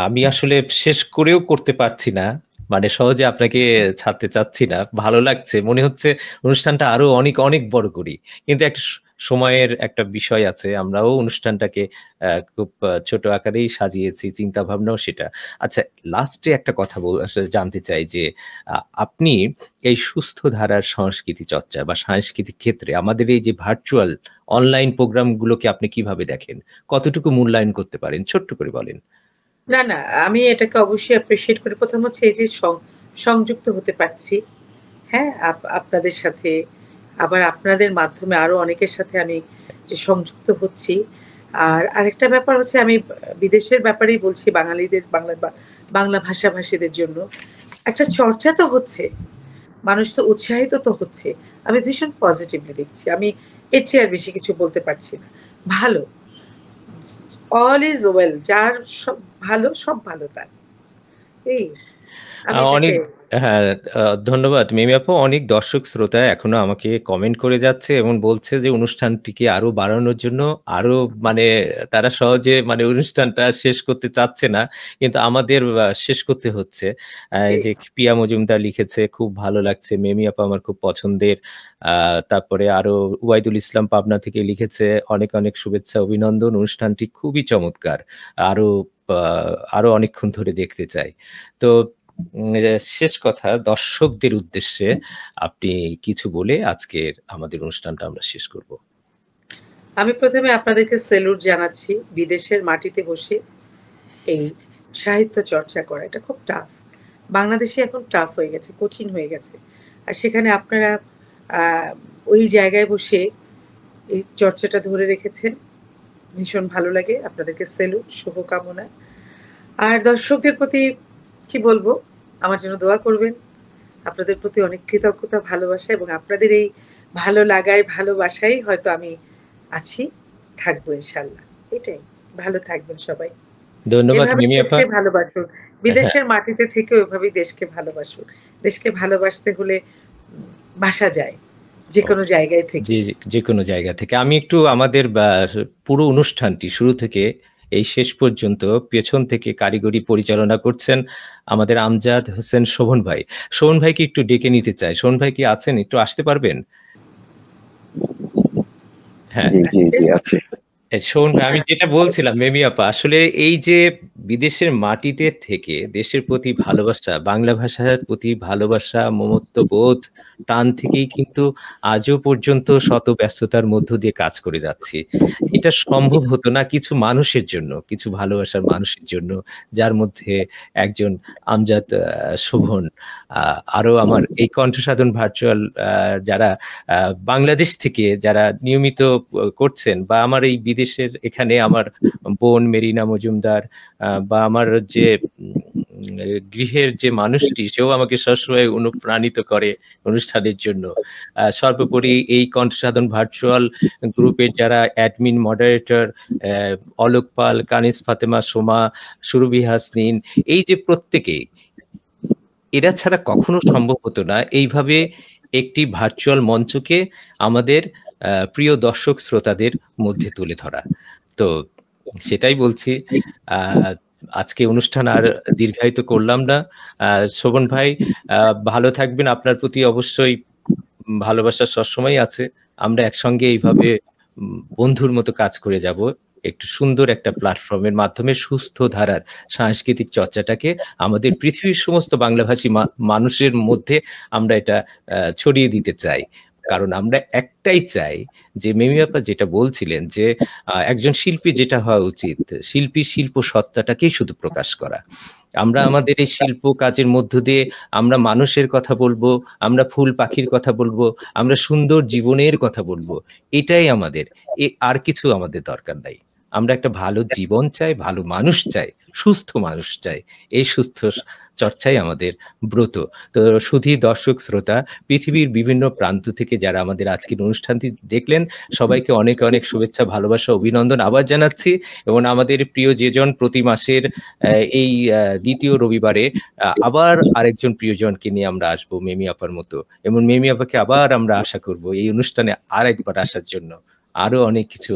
আমি আসলে শেষ করেও করতে পারছি না। মানে সহজে আপনাকে ছাড়তে চাচ্ছি না। ভালো লাগছে। মনে হচ্ছে অনুষ্ঠানটা আরো অনেক, অনেক বড় করি। কিন্তু একটা সময়ের একটা বিষয় আছে। আমরাও অনুষ্ঠানটাকে খুব ছোট আকারেই সাজিয়েছি। চিন্তাভাবনাও সেটা। আচ্ছা, লাস্টে একটা কথা আসলে জানতে চাই যে, আ আপনি এই সুস্থ ধারার সংস্কৃতি চর্চা বা সাংস্কৃতিক ক্ষেত্রে আমাদের এই যে ভার্চুয়াল অনলাইন প্রোগ্রামগুলোকে আপনি কিভাবে দেখেন? কতটুকু মূল্যায়ন করতে পারেন? ছোট্ট করে বলেন। না, না, আমি এটাকে অবশ্যই অ্যাপ্রিশিয়েট করি। ১ম হচ্ছে এই যে সংযুক্ত হতে পারছি। হ্যাঁ? আপনাদের সাথে, আবার আপনাদের মাধ্যমে আরো অনেকের সাথে আমি যে সংযুক্ত হচ্ছি। আর আরেকটা ব্যাপার হচ্ছে, আমি বিদেশের ব্যাপারেই বলছি, বাঙালিদের বাংলা ভাষাভাষীদের জন্য। একটা চর্চা তো হচ্ছে। মানুষ তো উৎসাহিত তো হচ্ছে। আমি ভীষণ পজিটিভলি দেখছি। আমি এর চেয়ে আর বেশি কিছু বলতে পারছি না। ভালো। All is well. যার সব ভালো, সব ভালো তার। এই আমি এটাকে অনেক হ্যাঁ, ধন্যবাদ মিমি আপু। অনেক দর্শক শ্রোতা এখনো আমাকে কমেন্ট করে যাচ্ছে এবং বলছে যে অনুষ্ঠানটিকে আরো বাড়ানোর জন্য, আরো মানে তারা সহজে মানে অনুষ্ঠানটা শেষ করতে চাচ্ছে না। কিন্তু আমাদের শেষ করতে হচ্ছে। এই এই যে পিয়া মজুমদার লিখেছে, খুব ভালো লাগছে। মিমি আপা আমার খুব পছন্দের। আ তারপরে আরো ওবায়দুল ইসলাম পাবনা থেকে লিখেছে, অনেক, অনেক শুভেচ্ছা, অভিনন্দন। অনুষ্ঠানটি খুবই চমৎকার। আরো আ আরো অনেকক্ষণ ধরে দেখতে চাই। তো শেষ কথা, দর্শকদের উদ্দেশ্যে আপনি কিছু বলে আজকের আমাদের অনুষ্ঠানটা আমরা শেষ করব। আমি ১ম এ আপনাদেরকে সেলুট জানাচ্ছি। বিদেশের মাটিতে বসে এই সাহিত্য চর্চা করা, এটা খুব টাফ। বাংলাদেশে এখন টাফ হয়ে গেছে, কঠিন হয়ে গেছে। আর সেখানে আপনারা আ ওই জায়গায় বসে এই চর্চাটা ধরে রেখেছেন। ভীষণ ভালো লাগে। আপনাদেরকে সেলুট, শুভকামনা। আর দর্শকদের প্রতি কি বলবো, আমার জন্য দোয়া করবেন। আপনাদের প্রতি অনেক কৃতজ্ঞতা, ভালোবাসা, এবং আপনাদের এই ভালো লাগায়, ভালোবাসায় হয়তো আমি আছি, থাকবো ইনশাল্লাহ। এটাই। ভালো থাকবেন সবাই। ধন্যবাদ এভাবে মিমি আপা। দেশকে ভালোবাসুন। হ্যাঁ, বিদেশের মাটিতে থেকেও এভাবেই দেশকে ভালোবাসুন। দেশকে ভালোবাসতে হলে বাসা যায়। যেকোনো অবশ্যই। জায়গায় থেকে। যেকোনো জায়গা থেকে। আমি একটু আমাদের পুরো অনুষ্ঠানটি শুরু থেকে এই শেষ পর্যন্ত পেছন থেকে কারিগরি পরিচালনা করছেন আমাদের আমজাদ হোসেন শোভন ভাই। শোভন ভাইকে একটু ডেকে নিতে চাই। শোভন ভাই কি আছেন? একটু আসতে পারবেন? হ্যাঁ। জি, জি, আসছেন? জি, আছে। শোন ভাই, আমি যেটা বলছিলাম মেমি আপা, আসলে এই যে বিদেশের মাটিতে থেকে দেশের প্রতি ভালোবাসা, বাংলা ভাষার প্রতি ভালোবাসা, মমত্ববোধ, টান থেকেই কিন্তু আজও পর্যন্ত শত ব্যস্ততার মধ্য দিয়ে কাজ করে যাচ্ছি। এটা সম্ভব হতো না কিছু মানুষের জন্য, কিছু ভালোবাসার মানুষের জন্য, যার মধ্যে একজন আমজাদ শোভন, আরো আমার এই কণ্ঠসাধন ভার্চুয়াল যারা বাংলাদেশ থেকে যারা নিয়মিত করছেন, বা আমার এই বিদেশের এখানে আমার বোন মেরিনা মজুমদার, বা আমার যে গৃহের যে মানুষটি, সেও আমাকে সবসময় অনুপ্রাণিত করে অনুষ্ঠানের জন্য। সর্বোপরি এই কণ্ঠসাধন ভার্চুয়াল গ্রুপের যারা অ্যাডমিন, মডারেটর, অলোক পাল, কানিস ফাতেমা, সোমা, সুরভি হাসনিন, এই যে প্রত্যেকেই, এরা ছাড়া কখনো সম্ভব হতো না এইভাবে একটি ভার্চুয়াল মঞ্চকে আমাদের প্রিয় দর্শক শ্রোতাদের মধ্যে তুলে ধরা। তো সেটাই বলছি, আজকে অনুষ্ঠান আর দীর্ঘায়িত করলাম না। শোভন ভাই, ভালো থাকবেন। আপনার প্রতি অবশ্যই ভালোবাসা সবসময় আছে। আমরা একসঙ্গে এইভাবে বন্ধুর মতো কাজ করে যাব। একটু সুন্দর একটা প্ল্যাটফর্মের মাধ্যমে সুস্থ ধারার সাংস্কৃতিক চর্চাটাকে আমাদের পৃথিবীর সমস্ত বাংলাভাষী মানুষের মধ্যে আমরা এটা ছড়িয়ে দিতে চাই। কারণ আমরা একটাই চাই যে, মিমি আপা যেটা বলছিলেন যে একজন শিল্পী যেটা হওয়া উচিত, শিল্পী শিল্প সত্তাটাকেই শুধু প্রকাশ করা। আমরা আমাদের এই শিল্প কাজের মধ্য দিয়ে আমরা মানুষের কথা বলবো, আমরা ফুল পাখির কথা বলবো, আমরা সুন্দর জীবনের কথা বলবো। এটাই আমাদের, আর কিছু আমাদের দরকার নাই। আমরা একটা ভালো জীবন চাই, ভালো মানুষ চাই, সুস্থ মানুষ চাই। এই সুস্থ চর্চাই আমাদের ব্রত। তো শুধু দর্শক শ্রোতা, পৃথিবীর বিভিন্ন প্রান্ত থেকে যারা আমাদের আজকের অনুষ্ঠানটি দেখলেন, সবাইকে অনেক অনেক শুভেচ্ছা, ভালোবাসা, অভিনন্দন আবার জানাচ্ছি। এবং আমাদের প্রিয় যেজন প্রতি মাসের এই দ্বিতীয় রবিবারে আবার আরেকজন প্রিয়জনকে নিয়ে আমরা আসবো মেমি আপার মতো, এবং মেমি আপাকে আবার আমরা আশা করব এই অনুষ্ঠানে আরেকবার আসার জন্য। আরো অনেক কিছু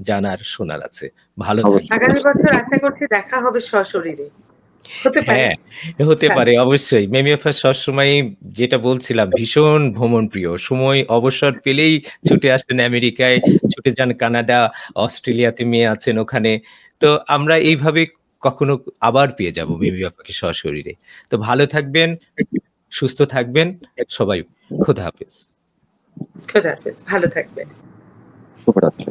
জানার, শোনার আছে। ভালো থাকবেন। আগামী বছর আশা করছি দেখা হবে সশরীরে। হতে পারে। হ্যাঁ, হতে পারে অবশ্যই। মেমি আপা সবসময় যেটা বলছিলাম, ভীষণ ভ্রমণ প্রিয়। সময় অবসর পেলেই ছুটে আসেন আমেরিকায়, ছুটে যান কানাডা, অস্ট্রেলিয়াতে মেয়ে আছেন ওখানে। তো আমরা এইভাবে কখনো আবার পেয়ে যাব মেমি আপাকে সশরীরে। তো ভালো থাকবেন, সুস্থ থাকবেন সবাই। খোদা হাফেজ। খোদা হাফেজ। ভালো থাকবেন। শুভরাত্রি।